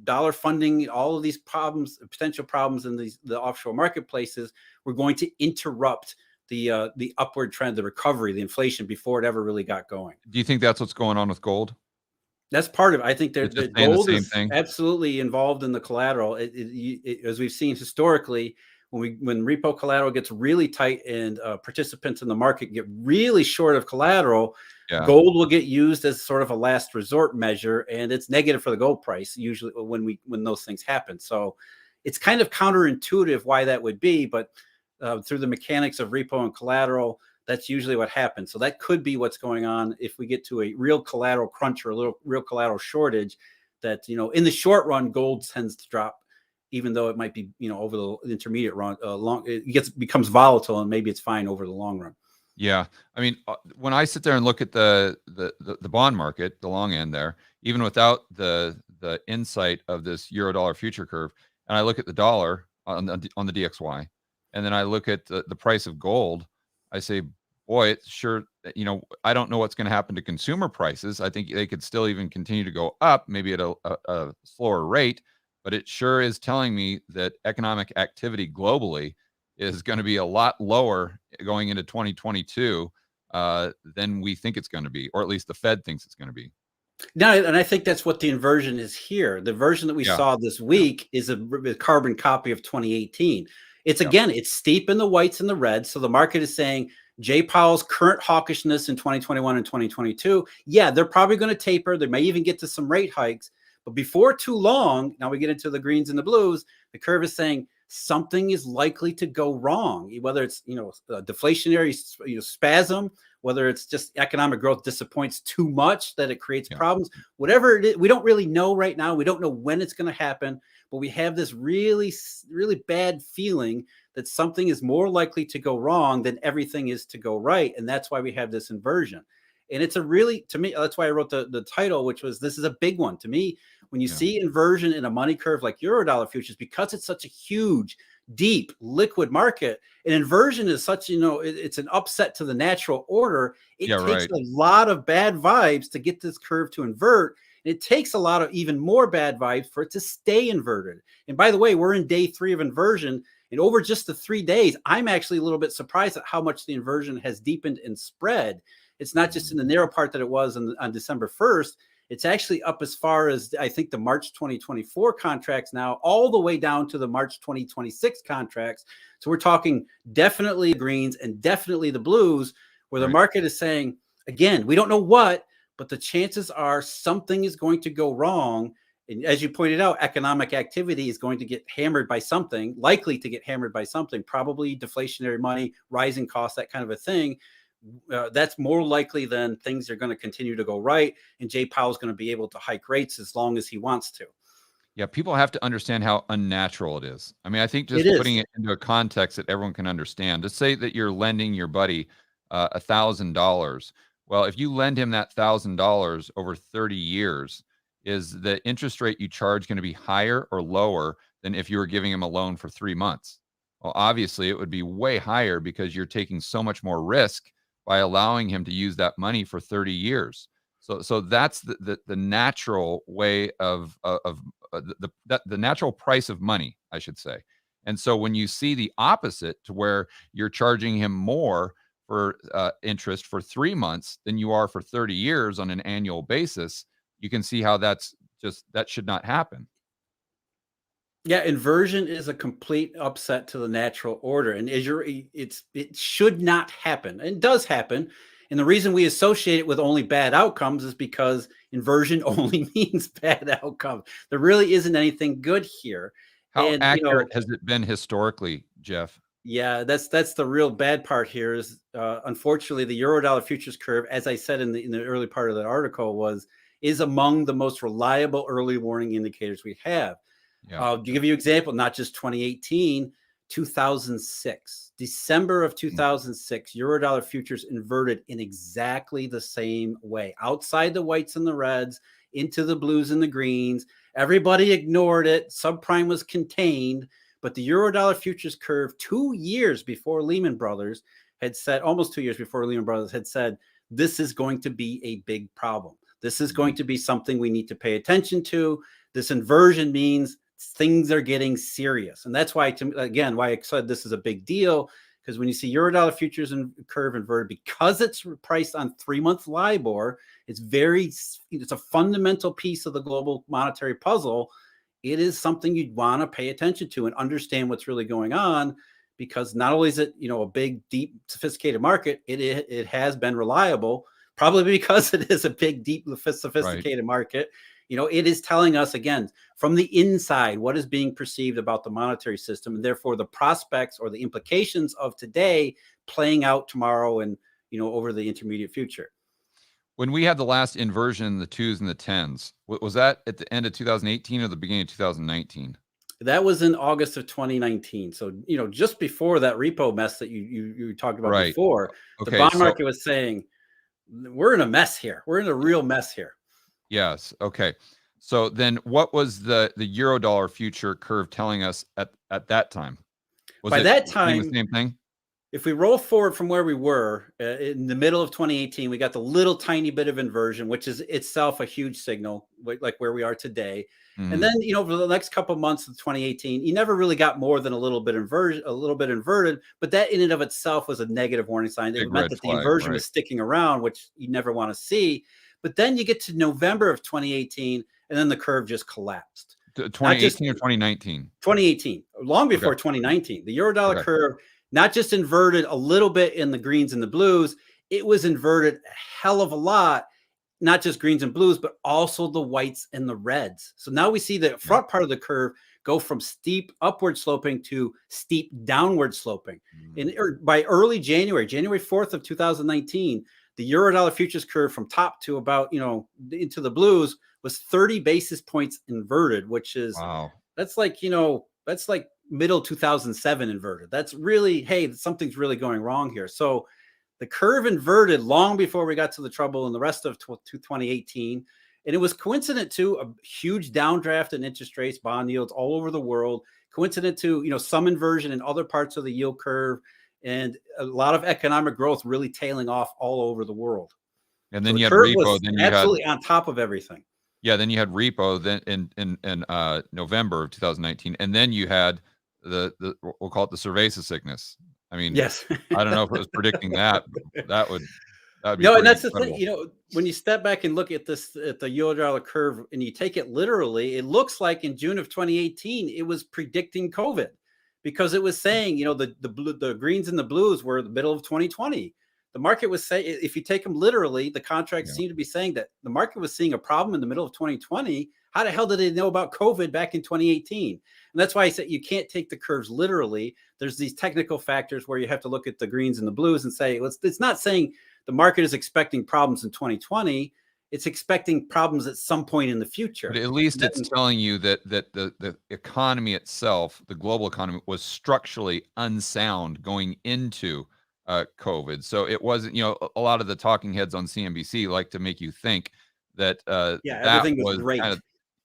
dollar funding, all of these problems, potential problems in the offshore marketplaces, were going to interrupt the upward trend, the recovery, the inflation before it ever really got going. Do you think that's what's going on with gold? That's part of it. I think that gold is absolutely involved in the collateral. As we've seen historically, when repo collateral gets really tight and participants in the market get really short of collateral, gold will get used as sort of a last resort measure, and it's negative for the gold price usually when those things happen. So it's kind of counterintuitive why that would be, but through the mechanics of repo and collateral, that's usually what happens. So that could be what's going on if we get to a real collateral crunch or a real collateral shortage, that, in the short run, gold tends to drop, even though it might be, over the intermediate run, it becomes volatile, and maybe it's fine over the long run. Yeah. I mean, when I sit there and look at the bond market, the long end there, even without the insight of this Eurodollar future curve, and I look at the dollar on the DXY, and then I look at the price of gold, I say, boy, it's sure, I don't know what's going to happen to consumer prices. I think they could still even continue to go up, maybe at a slower rate, but it sure is telling me that economic activity globally is going to be a lot lower going into 2022 than we think it's going to be, or at least the Fed thinks it's going to be. No, and I think that's what the inversion is here. The version that we saw this week is a carbon copy of 2018. It's again, it's steep in the whites and the reds. So the market is saying Jay Powell's current hawkishness in 2021 and 2022. Yeah, they're probably going to taper. They may even get to some rate hikes. But before too long, now we get into the greens and the blues, the curve is saying something is likely to go wrong, whether it's, a deflationary, spasm, whether it's just economic growth disappoints too much that it creates problems, whatever it is. We don't really know right now. We don't know when it's going to happen, but we have this really, really bad feeling that something is more likely to go wrong than everything is to go right. And that's why we have this inversion. And it's to me, that's why I wrote the title, which was, this is a big one. To me, when you see inversion in a money curve like Eurodollar futures, because it's such a huge, deep, liquid market, an inversion is such, it's an upset to the natural order. It takes a lot of bad vibes to get this curve to invert. And it takes a lot of even more bad vibes for it to stay inverted. And by the way, we're in day 3 of inversion. And over just the 3 days, I'm actually a little bit surprised at how much the inversion has deepened and spread. It's not just in the narrow part that it was on December 1st. It's actually up as far as, I think, the March 2024 contracts now, all the way down to the March 2026 contracts. So we're talking definitely greens and definitely the blues, where the market is saying, again, we don't know what, but the chances are something is going to go wrong. And as you pointed out, economic activity is going to get hammered by something, likely to get hammered by something, probably deflationary money, rising costs, that kind of a thing. That's more likely than things are going to continue to go right, and Jay Powell's going to be able to hike rates as long as he wants to. Yeah, people have to understand how unnatural it is. I mean, I think just putting it into a context that everyone can understand. To say that you're lending your buddy $1,000. Well, if you lend him that $1,000 over 30 years, is the interest rate you charge going to be higher or lower than if you were giving him a loan for 3 months? Well, obviously, it would be way higher because you're taking so much more risk by allowing him to use that money for 30 years. So that's the natural way of the natural price of money, I should say. And so when you see the opposite, to where you're charging him more for interest for 3 months than you are for 30 years on an annual basis, you can see how that should not happen. Yeah, inversion is a complete upset to the natural order, and it should not happen. And it does happen. And the reason we associate it with only bad outcomes is because inversion only means bad outcomes. There really isn't anything good here. How And, accurate has it been historically, Jeff? yeah, that's the real bad part here is, unfortunately, the Eurodollar futures curve, as I said in the early part of the article, is among the most reliable early warning indicators we have. Yeah. To give you an example, not just 2018, 2006, December of 2006, Eurodollar futures inverted in exactly the same way, outside the whites and the reds, into the blues and the greens. Everybody ignored it. Subprime was contained, but the Eurodollar futures curve 2 years before Lehman Brothers had said, almost 2 years before Lehman Brothers had said, this is going to be a big problem. This is going to be something we need to pay attention to. This inversion means things are getting serious. And that's why, again, why I said this is a big deal, because when you see Eurodollar futures and curve inverted, because it's priced on 3-month Libor, it's a fundamental piece of the global monetary puzzle. It is something you'd want to pay attention to and understand what's really going on, because not only is it, a big, deep, sophisticated market, it has been reliable, probably because it is a big, deep, sophisticated market. It is telling us, again, from the inside, what is being perceived about the monetary system, and therefore the prospects or the implications of today playing out tomorrow and, over the intermediate future. When we had the last inversion in the 2s and the 10s, was that at the end of 2018 or the beginning of 2019? That was in August of 2019. So, just before that repo mess that you talked about before, the bond market was saying, we're in a mess here. We're in a real mess here. Yes. Okay. So then what was the Eurodollar future curve telling us at that time? By that time, the same thing? If we roll forward from where we were in the middle of 2018, we got the little tiny bit of inversion, which is itself a huge signal, like where we are today. And then, over the next couple of months of 2018, you never really got more than a little bit inverted, but that in and of itself was a negative warning sign. It meant that the inversion was sticking around, which you never want to see. But then you get to November of 2018, and then the curve just collapsed. 2018 or 2019? 2018, long before 2019. The Eurodollar curve not just inverted a little bit in the greens and the blues, it was inverted a hell of a lot, not just greens and blues, but also the whites and the reds. So now we see the front part of the curve go from steep upward sloping to steep downward sloping. And by early January 4th of 2019, the Eurodollar futures curve from top to about, into the blues was 30 basis points inverted, which is, that's like middle 2007 inverted. That's really, hey, something's really going wrong here. So the curve inverted long before we got to the trouble in the rest of 2018. And it was coincident to a huge downdraft in interest rates, bond yields all over the world, coincident to, some inversion in other parts of the yield curve, and a lot of economic growth really tailing off all over the world. And then you had repo. Then you absolutely on top of everything. Yeah, then you had repo then in November of 2019, and then you had the we'll call it the cerveza sickness. I mean, yes, I don't know if it was predicting that, but that would be no, and that's incredible. the thing. When you step back and look at this at the Eurodollar curve, and you take it literally, it looks like in June of 2018 it was predicting COVID, because it was saying, the greens and the blues were the middle of 2020. The market was saying, if you take them literally, the contracts seem to be saying that the market was seeing a problem in the middle of 2020. How the hell did they know about COVID back in 2018? And that's why I said you can't take the curves literally. There's these technical factors where you have to look at the greens and the blues and say, it's not saying the market is expecting problems in 2020. It's expecting problems at some point in the future. But at least it's telling you that the economy itself, the global economy, was structurally unsound going into COVID. So it wasn't, a lot of the talking heads on CNBC like to make you think that everything was great.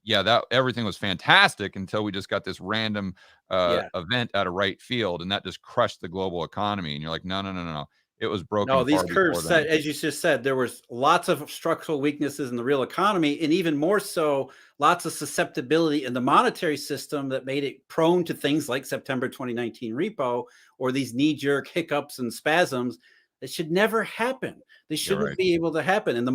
That everything was fantastic until we just got this random event out of right field, and that just crushed the global economy. And you're like, no. It was broken. No, these curves said, as you just said, there was lots of structural weaknesses in the real economy, and even more so, lots of susceptibility in the monetary system that made it prone to things like September 2019 repo, or these knee-jerk hiccups and spasms that should never happen. They shouldn't be able to happen. And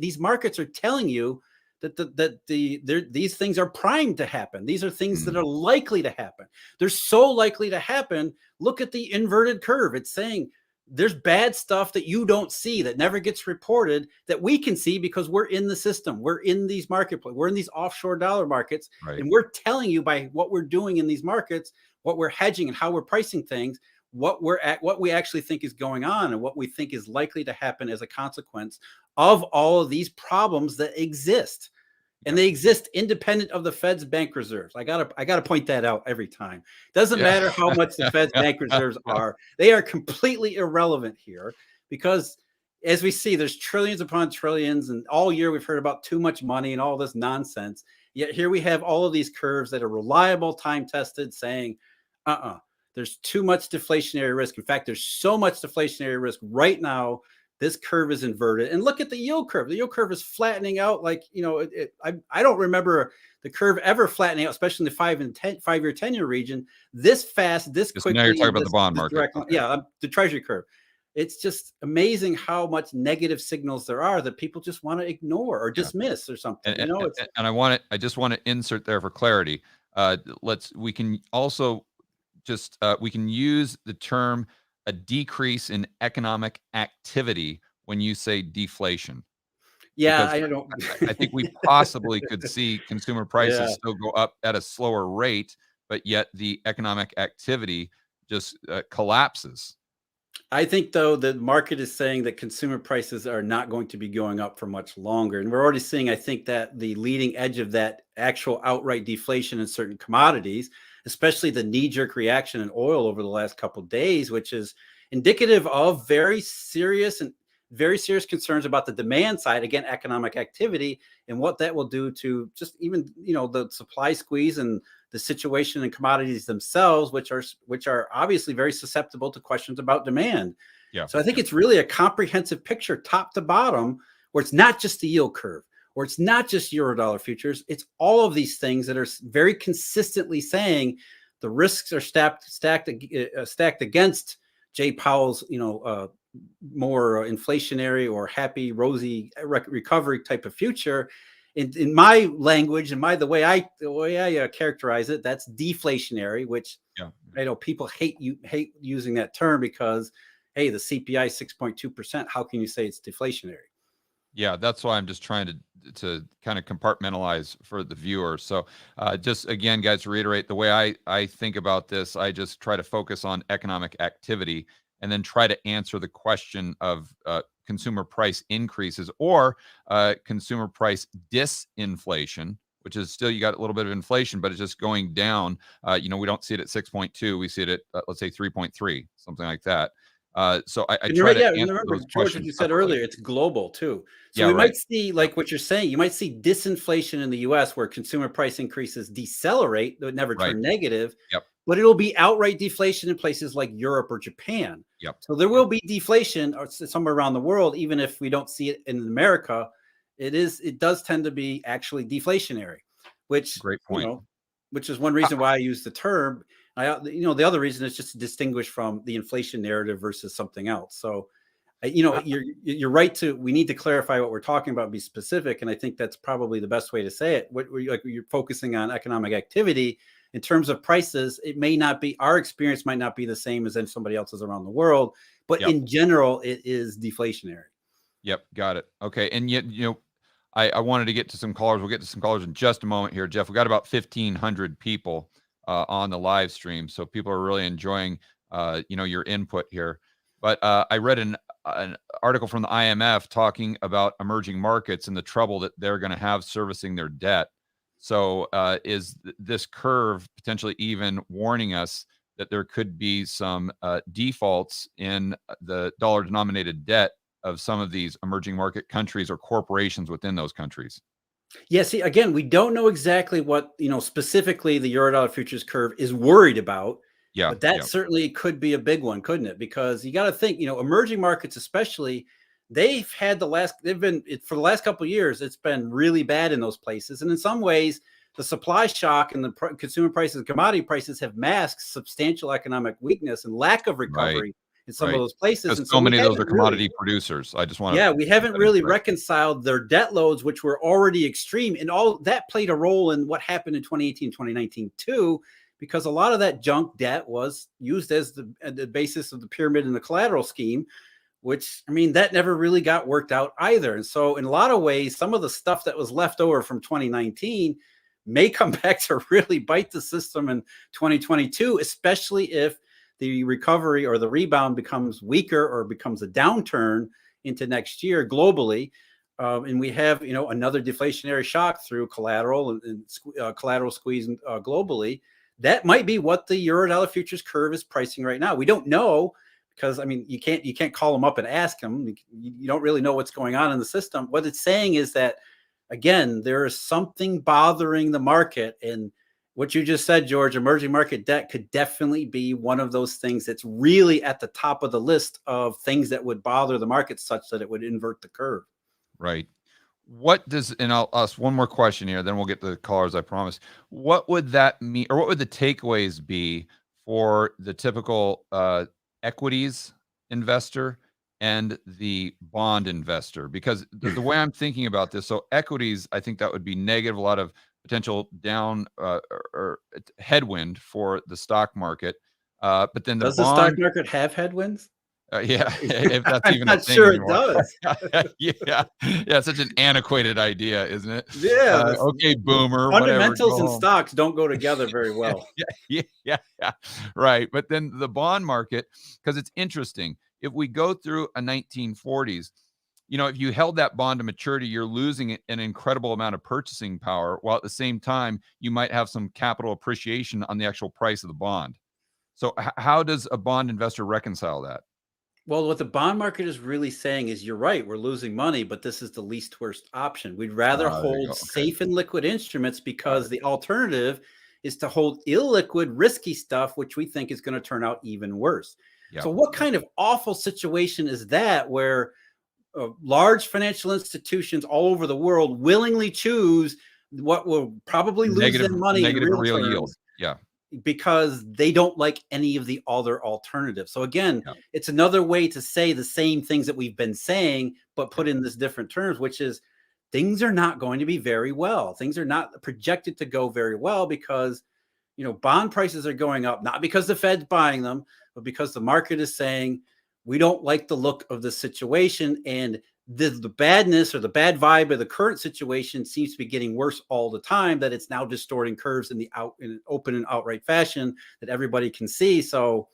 these markets are telling you that these things are primed to happen. These are things that are likely to happen. They're so likely to happen. Look at the inverted curve. It's saying there's bad stuff that you don't see, that never gets reported, that we can see because we're in the system. We're in these marketplaces. We're in these offshore dollar markets. Right. And we're telling you by what we're doing in these markets, what we're hedging and how we're pricing things, what we actually think is going on and what we think is likely to happen as a consequence of all of these problems that exist. And they exist independent of the Fed's bank reserves. I gotta point that out every time. Doesn't matter how much the Fed's bank reserves are; they are completely irrelevant here, because as we see, there's trillions upon trillions, and all year we've heard about too much money and all this nonsense. Yet here we have all of these curves that are reliable, time tested, saying, there's too much deflationary risk. In fact, there's so much deflationary risk right now. This curve is inverted, and look at the yield curve. The yield curve is flattening out. Like, I don't remember the curve ever flattening out, especially in the 5-year 10-year region, this fast, this quickly. Now you're talking about the bond market. Yeah, the treasury curve. It's just amazing how much negative signals there are that people just want to ignore or dismiss or something. And I just want to insert there for clarity. We can also just we can use the term a decrease in economic activity when you say deflation. Yeah, I think we possibly could see consumer prices still go up at a slower rate, but yet the economic activity just collapses. I think, though, the market is saying that consumer prices are not going to be going up for much longer. And we're already seeing, I think, that the leading edge of that actual outright deflation in certain commodities, especially the knee-jerk reaction in oil over the last couple of days, which is indicative of very serious concerns about the demand side, again, economic activity, and what that will do to just even, the supply squeeze and the situation in commodities themselves, which are obviously very susceptible to questions about demand. Yeah. So I think it's really a comprehensive picture, top to bottom, where it's not just the yield curve, or it's not just Eurodollar futures. It's all of these things that are very consistently saying the risks are stacked against Jay Powell's, more inflationary or happy, rosy recovery type of future. In my language and the way I characterize it, that's deflationary, which I know people hate using that term because, hey, the CPI 6.2%. How can you say it's deflationary? Yeah, that's why I'm just trying to kind of compartmentalize for the viewer. So just again, guys, to reiterate, the way I think about this, I just try to focus on economic activity and then try to answer the question of consumer price increases or consumer price disinflation, which is still, you got a little bit of inflation, but it's just going down. We don't see it at 6.2. We see it at, let's say, 3.3, something like that. So I try to answer those George, what you said earlier, it's global too. So we might see, like what you're saying, you might see disinflation in the US where consumer price increases decelerate, though it never turn negative. Yep. But it'll be outright deflation in places like Europe or Japan. Yep. So there will be deflation somewhere around the world, even if we don't see it in America. It does tend to be actually deflationary, which, great point. Which is one reason why I use the term. The other reason is just to distinguish from the inflation narrative versus something else. So, you're right we need to clarify what we're talking about, be specific. And I think that's probably the best way to say it. You're focusing on economic activity in terms of prices. It may not be, our experience might not be the same as in somebody else's around the world, but in general, it is deflationary. Yep. Got it. Okay. And yet, I wanted to get to some callers. We'll get to some callers in just a moment here, Jeff. We got about 1,500 people on the live stream. So people are really enjoying, your input here. But I read an article from the IMF talking about emerging markets and the trouble that they're going to have servicing their debt. So is this curve potentially even warning us that there could be some defaults in the dollar-denominated debt of some of these emerging market countries or corporations within those countries? Yeah, see, again, we don't know exactly what, specifically the Eurodollar futures curve is worried about. Yeah. But that certainly could be a big one, couldn't it? Because you got to think, emerging markets, especially, for the last couple of years, it's been really bad in those places. And in some ways, the supply shock and the consumer prices and commodity prices have masked substantial economic weakness and lack of recovery in some of those places. And so many of those are commodity producers. I just want to. Yeah, we haven't really reconciled their debt loads, which were already extreme. And all that played a role in what happened in 2018, 2019 too, because a lot of that junk debt was used as the basis of the pyramid and the collateral scheme, which, I mean, that never really got worked out either. And so in a lot of ways, some of the stuff that was left over from 2019 may come back to really bite the system in 2022, especially if the recovery or the rebound becomes weaker or becomes a downturn into next year globally. And we have, another deflationary shock through collateral and collateral squeeze globally. That might be what the Eurodollar futures curve is pricing right now. We don't know, because, I mean, you can't call them up and ask them. You don't really know what's going on in the system. What it's saying is that, again, there is something bothering the market. And what you just said, George, emerging market debt could definitely be one of those things that's really at the top of the list of things that would bother the market such that it would invert the curve. Right. What does, and I'll ask one more question here, then we'll get to the callers, I promise. What would that mean, or what would the takeaways be for the typical equities investor and the bond investor? Because the way I'm thinking about this, so equities, I think that would be negative, a lot of potential down or headwind for the stock market. But then does the stock market have headwinds? Yeah, if that's even I'm not sure anymore. It does. yeah, such an antiquated idea, isn't it? Yeah. Okay, boomer. Fundamentals and stocks don't go together very well. Yeah, right. But then the bond market, because it's interesting. If we go through a 1940s, if you held that bond to maturity, you're losing an incredible amount of purchasing power, while at the same time you might have some capital appreciation on the actual price of the bond. So how does a bond investor reconcile that? Well, what the bond market is really saying is, you're right, we're losing money, but this is the least worst option. We'd rather hold safe and liquid instruments, because the alternative is to hold illiquid, risky stuff, which we think is going to turn out even worse. So what kind of awful situation is that, where large financial institutions all over the world willingly choose what will probably lose them money in real yield? Yeah. Because they don't like any of the other alternatives. So again, it's another way to say the same things that we've been saying, but put in this different terms, which is things are not going to be very well. Things are not projected to go very well, because, bond prices are going up, not because the Fed's buying them, but because the market is saying, we don't like the look of the situation, and the badness or the bad vibe of the current situation seems to be getting worse all the time, that it's now distorting curves in an open and outright fashion that everybody can see. So,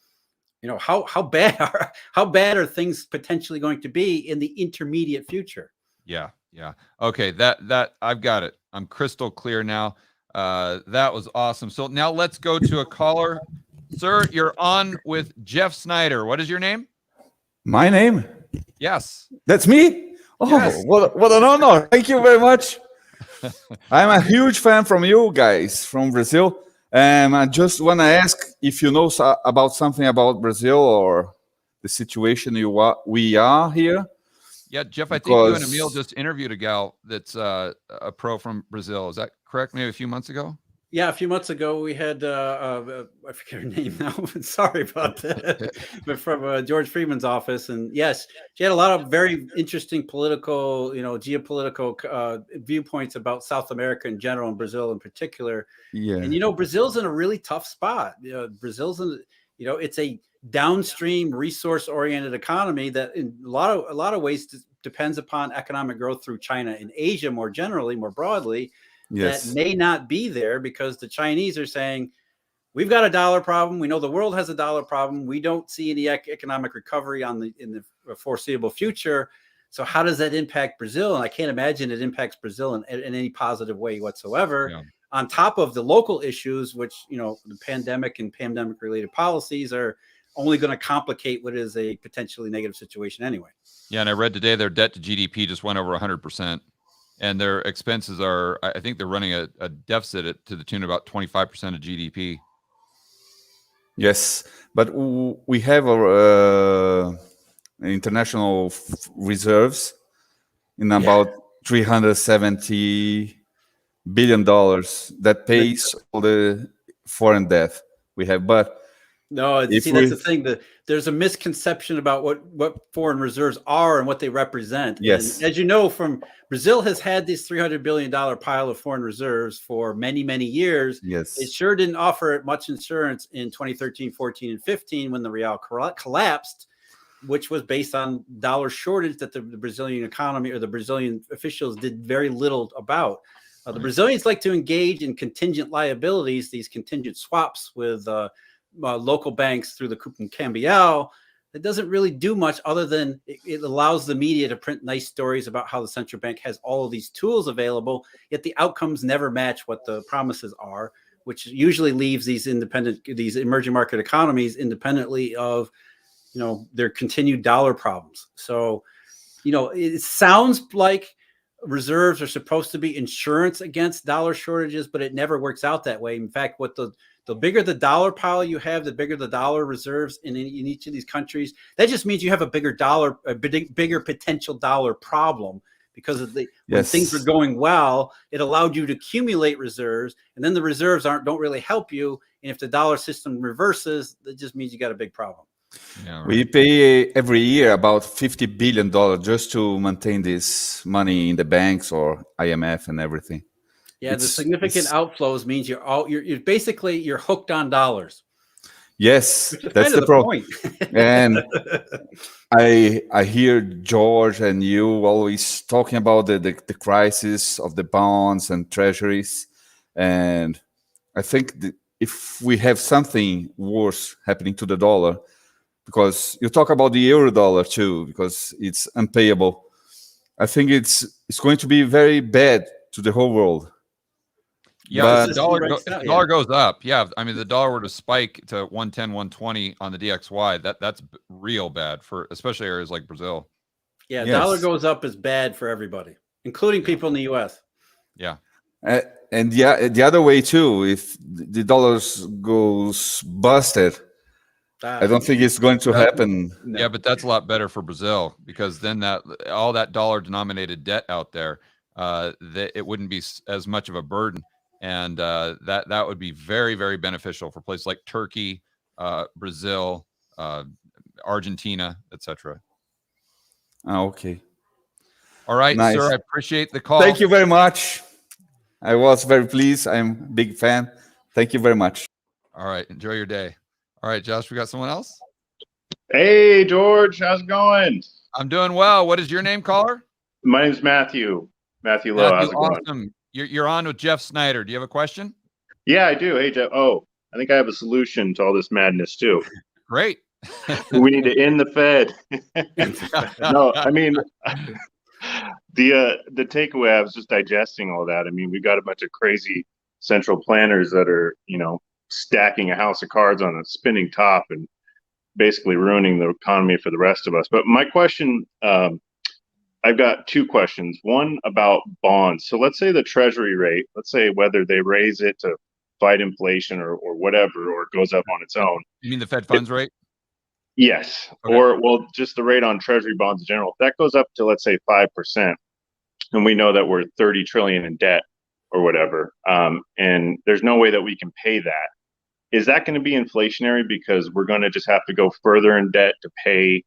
how bad are things potentially going to be in the intermediate future? Yeah. Okay, that I've got it. I'm crystal clear now. That was awesome. So now let's go to a caller. Sir, you're on with Jeff Snider. What is your name? My name? Yes. That's me? Oh, yes. What an honor. Thank you very much. I'm a huge fan from you guys from Brazil. And I just want to ask if you know about something about Brazil or the situation we are here. Yeah, Jeff, I think you and Emil just interviewed a gal that's a pro from Brazil. Is that correct? Maybe a few months ago? Yeah, a few months ago we had I forget her name now. Sorry about that. But from George Friedman's office, and yes, she had a lot of very interesting political, geopolitical viewpoints about South America in general, and Brazil in particular. Yeah, and Brazil's in a really tough spot. Brazil's in, it's a downstream resource-oriented economy that in a lot of ways depends upon economic growth through China and Asia more generally, more broadly. Yes. That may not be there because the Chinese are saying, we've got a dollar problem. We know the world has a dollar problem. We don't see any economic recovery in the foreseeable future. So how does that impact Brazil? And I can't imagine it impacts Brazil in any positive way whatsoever. Yeah. On top of the local issues, which, the pandemic and pandemic-related policies are only going to complicate what is a potentially negative situation anyway. Yeah, and I read today their debt to GDP just went over 100%. And their expenses are, I think they're running a deficit to the tune of about 25% of GDP. Yes, but we have international reserves in about $370 billion that pays all the foreign debt we have. But No, If see, that's we, the thing. There's a misconception about what foreign reserves are and what they represent. yes, And as you know, from Brazil has had this $300 billion pile of foreign reserves for many, many years. It yes, sure didn't offer it much insurance in 2013, 14, and 15 when the real collapsed, which was based on dollar shortage that the Brazilian economy or the Brazilian officials did very little about. The Brazilians like to engage in contingent liabilities, these contingent swaps with local banks through the Cupom Cambial. It doesn't really do much other than it allows the media to print nice stories about how the central bank has all of these tools available, yet the outcomes never match what the promises are, which usually leaves these emerging market economies independently of, their continued dollar problems. So, it sounds like reserves are supposed to be insurance against dollar shortages, but it never works out that way. In fact, what the bigger the dollar pile you have, the bigger the dollar reserves in each of these countries. That just means you have a bigger potential dollar problem, because of when things were going well, it allowed you to accumulate reserves, and then the reserves don't really help you. And if the dollar system reverses, that just means you got a big problem. Yeah, right. We pay every year about $50 billion just to maintain this money in the banks or IMF and everything. Yeah, the significant outflows means you're basically hooked on dollars. Yes, that's the problem. And I hear George and you always talking about the crisis of the bonds and treasuries, and I think if we have something worse happening to the dollar, because you talk about the Eurodollar too, because it's unpayable, I think it's going to be very bad to the whole world. Yeah, if the dollar goes up. Yeah, I mean, the dollar were to spike to 110, 120 on the DXY, that's real bad for especially areas like Brazil. Yeah, dollar goes up is bad for everybody, including people in the U.S. Yeah. And the other way too, if the dollar goes busted, I don't think it's going to happen. No. Yeah, but that's a lot better for Brazil, because then all that dollar denominated debt out there, it wouldn't be as much of a burden. And that would be very, very beneficial for places like Turkey, Brazil, Argentina, etc. Okay. All right, nice. Sir, I appreciate the call. Thank you very much. I was very pleased. I'm a big fan. Thank you very much. All right. Enjoy your day. All right, Josh, we got someone else? Hey, George. How's it going? I'm doing well. What is your name, caller? My name's Matthew. Matthew Lowe. How's it going? Awesome. You're on with Jeff Snider. Do you have a question? Yeah, I do. Hey, Jeff. Oh, I think I have a solution to all this madness too. Great. We need to end the Fed. No, I mean, the takeaway, I was just digesting all that. I mean, we got a bunch of crazy central planners that are, stacking a house of cards on a spinning top and basically ruining the economy for the rest of us. But my question, I've got two questions. One about bonds. So let's say the treasury rate, let's say whether they raise it to fight inflation or whatever, or it goes up on its own. You mean the Fed funds rate? Yes. Okay. Or, well, just the rate on treasury bonds in general. If that goes up to, let's say, 5%, and we know that we're 30 trillion in debt or whatever, and there's no way that we can pay that. Is that going to be inflationary because we're going to just have to go further in debt to pay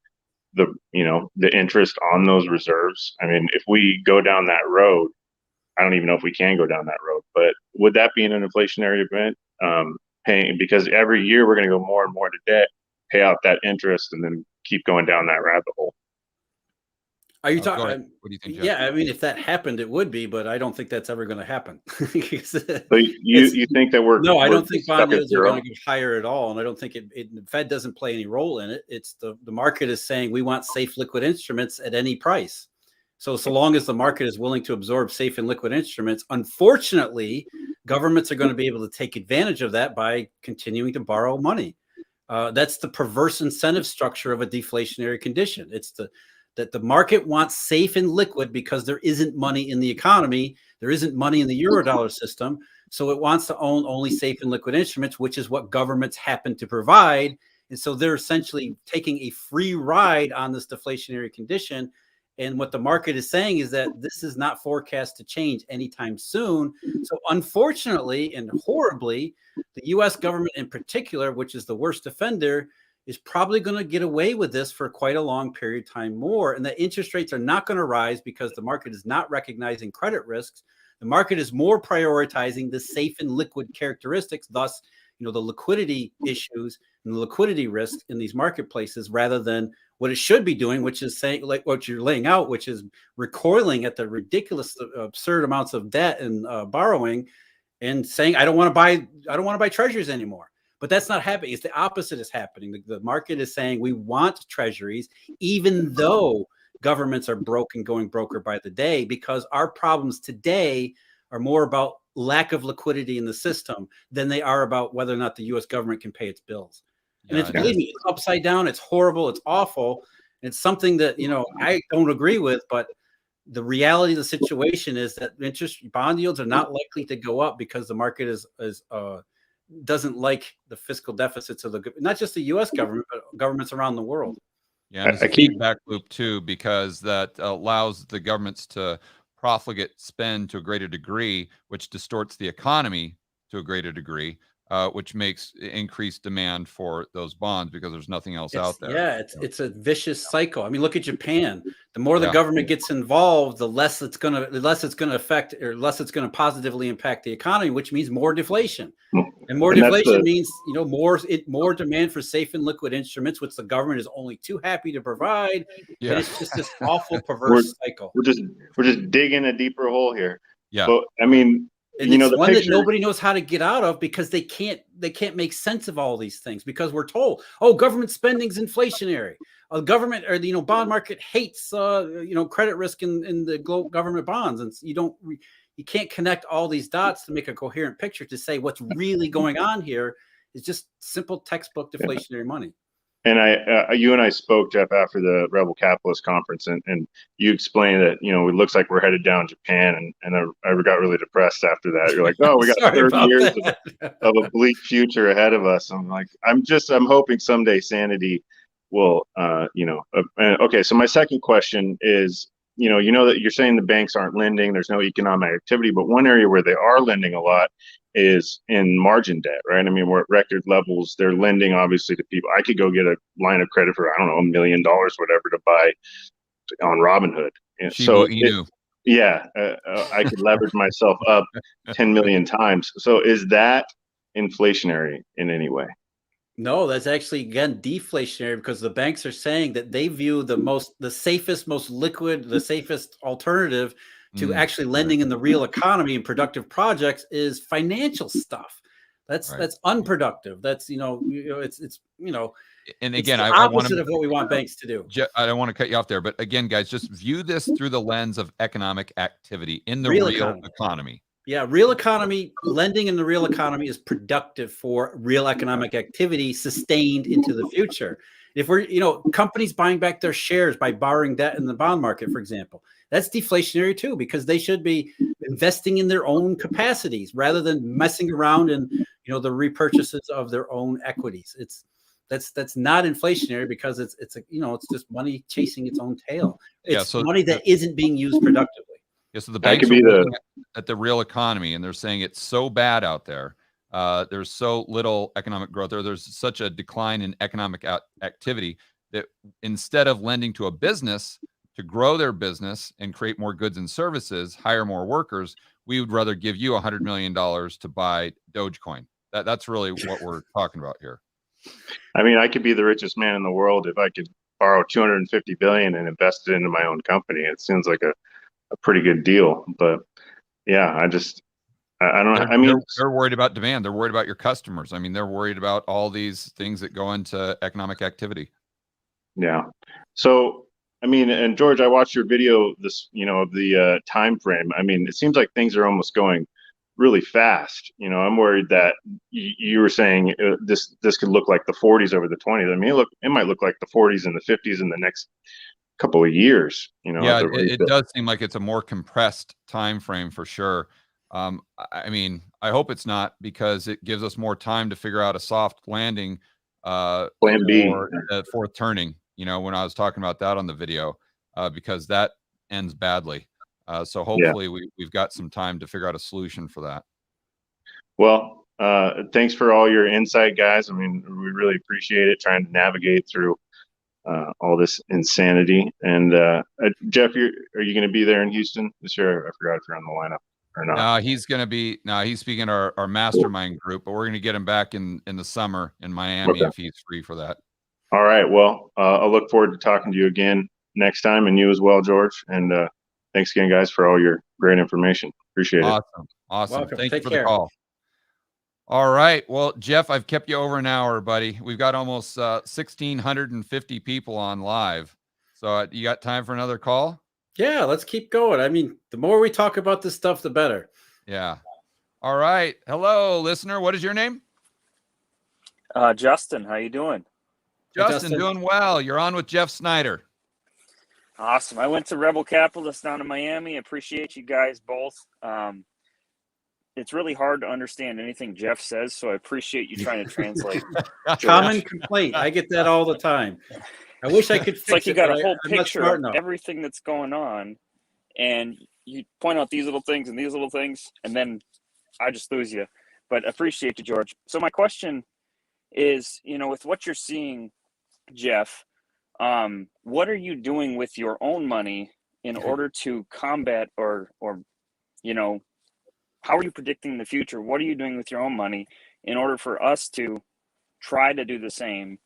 the interest on those reserves? I mean, if we go down that road, I don't even know if we can go down that road, but would that be an inflationary event? Paying, because every year we're going to go more and more to debt, pay out that interest, and then keep going down that rabbit hole. Are you talking? What do you think, Jeff? Yeah, I mean, if that happened, it would be, but I don't think that's ever going to happen. So you think that we're no? I don't think bond yields are going to go higher at all, and I don't think the Fed doesn't play any role in it. It's the market is saying we want safe liquid instruments at any price. So long as the market is willing to absorb safe and liquid instruments, unfortunately, governments are going to be able to take advantage of that by continuing to borrow money. That's the perverse incentive structure of a deflationary condition. It's that the market wants safe and liquid because there isn't money in the economy. There isn't money in the Eurodollar system. So it wants to own only safe and liquid instruments, which is what governments happen to provide. And so they're essentially taking a free ride on this deflationary condition. And what the market is saying is that this is not forecast to change anytime soon. So unfortunately and horribly, the US government in particular, which is the worst offender, is probably going to get away with this for quite a long period of time more. And the interest rates are not going to rise because the market is not recognizing credit risks. The market is more prioritizing the safe and liquid characteristics, thus, the liquidity issues and the liquidity risk in these marketplaces, rather than what it should be doing, which is saying, like what you're laying out, which is recoiling at the ridiculous, absurd amounts of debt and borrowing, and saying, I don't want to buy treasuries anymore. But that's not happening. It's the opposite is happening. The market is saying we want treasuries, even though governments are broke and going broker by the day, because our problems today are more about lack of liquidity in the system than they are about whether or not the U.S. government can pay its bills. And it's, believe me, it's upside down. It's horrible. It's awful. It's something that, I don't agree with, but the reality of the situation is that bond yields are not likely to go up because the market doesn't like the fiscal deficits of not just the U.S. government, but governments around the world. Yeah, and it's a feedback loop too, because that allows the governments to profligate spend to a greater degree, which distorts the economy to a greater degree, which makes increased demand for those bonds because there's nothing else out there. Yeah, it's a vicious cycle. I mean, look at Japan. The more the government gets involved, the less it's going to affect, or less it's going to positively impact the economy, which means more deflation. And more deflation means, more demand for safe and liquid instruments, which the government is only too happy to provide. Yeah. And it's just this awful, perverse cycle. We're just digging a deeper hole here. Yeah. But I mean, and it's one that nobody knows how to get out of, because they can't make sense of all these things, because we're told, government spending's inflationary. Government, or the bond market hates credit risk in the government bonds, and you can't connect all these dots to make a coherent picture to say what's really going on here is just simple textbook deflationary money. And you and I spoke, Jeff, after the Rebel Capitalist Conference, and you explained that, it looks like we're headed down Japan, and I got really depressed after that. You're like, we got 30 years of a bleak future ahead of us. I'm like, I'm hoping someday sanity will, okay. So my second question is, that you're saying the banks aren't lending, there's no economic activity, but one area where they are lending a lot is in margin debt, right? I mean, we're at record levels. They're lending obviously to people. I could go get a line of credit for, I don't know, $1 million, whatever, to buy on Robinhood. And so I could leverage myself up 10 million times. So is that inflationary in any way? No, that's actually, again, deflationary, because the banks are saying that they view the safest, most liquid, the safest alternative to actually lending in the real economy and productive projects is financial stuff. That's unproductive. That's and again, I opposite of what we want banks to do. I don't want to cut you off there, but again, guys, just view this through the lens of economic activity in the real economy. Yeah, real economy, lending in the real economy is productive for real economic activity sustained into the future. If we're, companies buying back their shares by borrowing debt in the bond market, for example, that's deflationary too, because they should be investing in their own capacities rather than messing around in, the repurchases of their own equities. That's not inflationary, because it's just money chasing its own tail. It's money that isn't being used productively. Yeah, so the banks are looking at the real economy, and they're saying it's so bad out there. There's so little economic growth, or there's such a decline in economic activity, that instead of lending to a business to grow their business and create more goods and services, hire more workers, we would rather give you $100 million to buy Dogecoin. That's really what we're talking about here. I mean, I could be the richest man in the world if I could borrow $250 billion and invest it into my own company. It seems like a pretty good deal, but yeah, I don't know. I mean, they're worried about demand. They're worried about your customers. I mean, they're worried about all these things that go into economic activity. Yeah. So, I mean, and George, I watched your video of the time frame. I mean, it seems like things are almost going really fast. I'm worried that you were saying this could look like the 40s over the 20s. I mean, it might look like the 40s and the 50s in the next couple of years. Yeah, it does seem like it's a more compressed time frame for sure. I mean, I hope it's not, because it gives us more time to figure out a soft landing, Plan B, or fourth turning. When I was talking about that on the video, because that ends badly. So hopefully we've got some time to figure out a solution for that. Well, thanks for all your insight, guys. I mean, we really appreciate it, trying to navigate through all this insanity. And Jeff, are you going to be there in Houston this year? I forgot if you're on the lineup or not. No, he's going to be. No, he's speaking to our mastermind group, but we're going to get him back in the summer in Miami if he's free for that. All right. Well, I'll look forward to talking to you again next time, and you as well, George. And thanks again, guys, for all your great information. Appreciate it. Awesome. Welcome. Thank Take you for care. the call. All right. Well, Jeff, I've kept you over an hour, buddy. We've got almost 1,650 people on live. So you got time for another call? Yeah, let's keep going. I mean, the more we talk about this stuff, the better. Yeah. All right. Hello, listener. What is your name? Justin, how you doing? Justin, doing well. You're on with Jeff Snider. Awesome. I went to Rebel Capitalist down in Miami. Appreciate you guys both. It's really hard to understand anything Jeff says, so I appreciate you trying to translate. Common complaint. I get that all the time. I wish I could fix It's like you got a whole I'm not picture smart of enough. everything that's going on, and you point out these little things and these little things, and then I just lose you. But appreciate you, George. So my question is, with what you're seeing, Jeff, what are you doing with your own money in order to combat or how are you predicting the future? What are you doing with your own money in order for us to try to do the same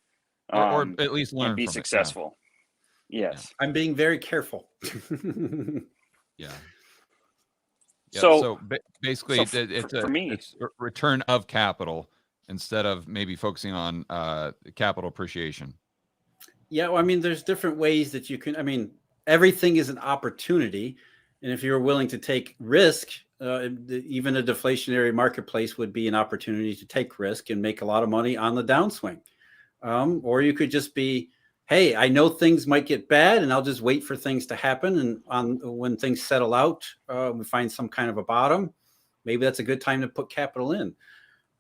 Or at least learn and be from successful? Yes. I'm being very careful. Yeah. So basically, it's a return of capital instead of maybe focusing on capital appreciation. Yeah, well, I mean, there's different ways that you can. I mean, everything is an opportunity, and if you're willing to take risk, even a deflationary marketplace would be an opportunity to take risk and make a lot of money on the downswing. Or you could just be, hey, I know things might get bad, and I'll just wait for things to happen. And when things settle out, we find some kind of a bottom. Maybe that's a good time to put capital in.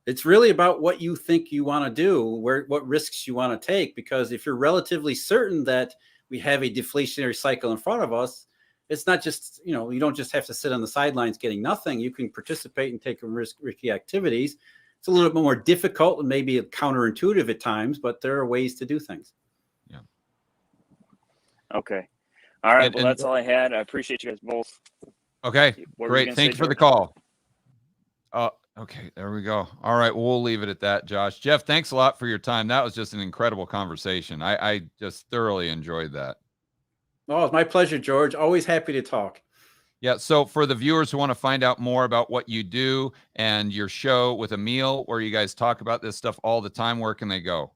It's really about what you think you want to do, what risks you want to take. Because if you're relatively certain that we have a deflationary cycle in front of us, it's not just, you don't just have to sit on the sidelines getting nothing. You can participate and take risky activities. It's a little bit more difficult and maybe counterintuitive at times, but there are ways to do things. Yeah. Okay. All right. Well, that's all I had. I appreciate you guys both. Okay. Great. Thank you for the call. Okay. There we go. All right. Well, we'll leave it at that, Josh. Jeff, thanks a lot for your time. That was just an incredible conversation. I just thoroughly enjoyed that. Oh, it's my pleasure, George. Always happy to talk. Yeah. So for the viewers who want to find out more about what you do and your show with Emil, where you guys talk about this stuff all the time, where can they go?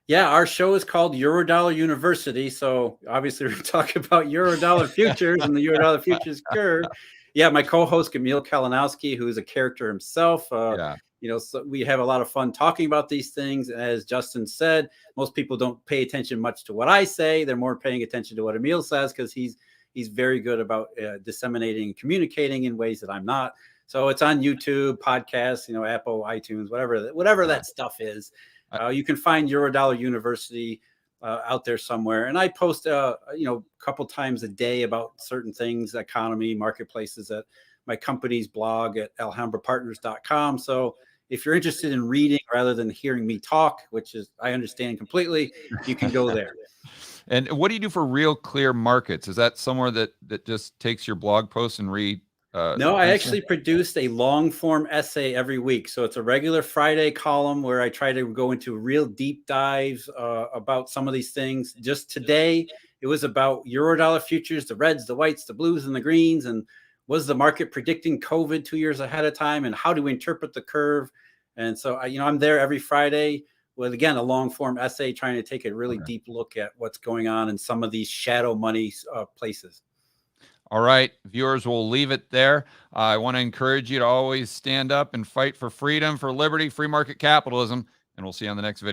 Yeah, our show is called Eurodollar University. So obviously we're talking about Eurodollar futures and the Eurodollar futures curve. Yeah, my co-host, Emil Kalinowski, who is a character himself. So we have a lot of fun talking about these things. As Justin said, most people don't pay attention much to what I say. They're more paying attention to what Emil says because he's very good about disseminating and communicating in ways that I'm not. So it's on YouTube, podcasts, Apple, iTunes, whatever that stuff is. You can find Eurodollar University out there somewhere. And I post, a couple times a day about certain things, economy, marketplaces at my company's blog at alhambrapartners.com. So if you're interested in reading rather than hearing me talk, which is, I understand completely, you can go there. And what do you do for Real Clear Markets? Is that somewhere that just takes your blog posts and read? No, I actually produced a long form essay every week. So it's a regular Friday column where I try to go into real deep dives about some of these things. Just today, it was about Eurodollar futures, the reds, the whites, the blues, and the greens. And was the market predicting COVID 2 years ahead of time? And how do we interpret the curve? And so, I'm there every Friday with, again, a long form essay trying to take a really deep look at what's going on in some of these shadow money places. All right, viewers, we'll leave it there. I want to encourage you to always stand up and fight for freedom, for liberty, free market capitalism, and we'll see you on the next video.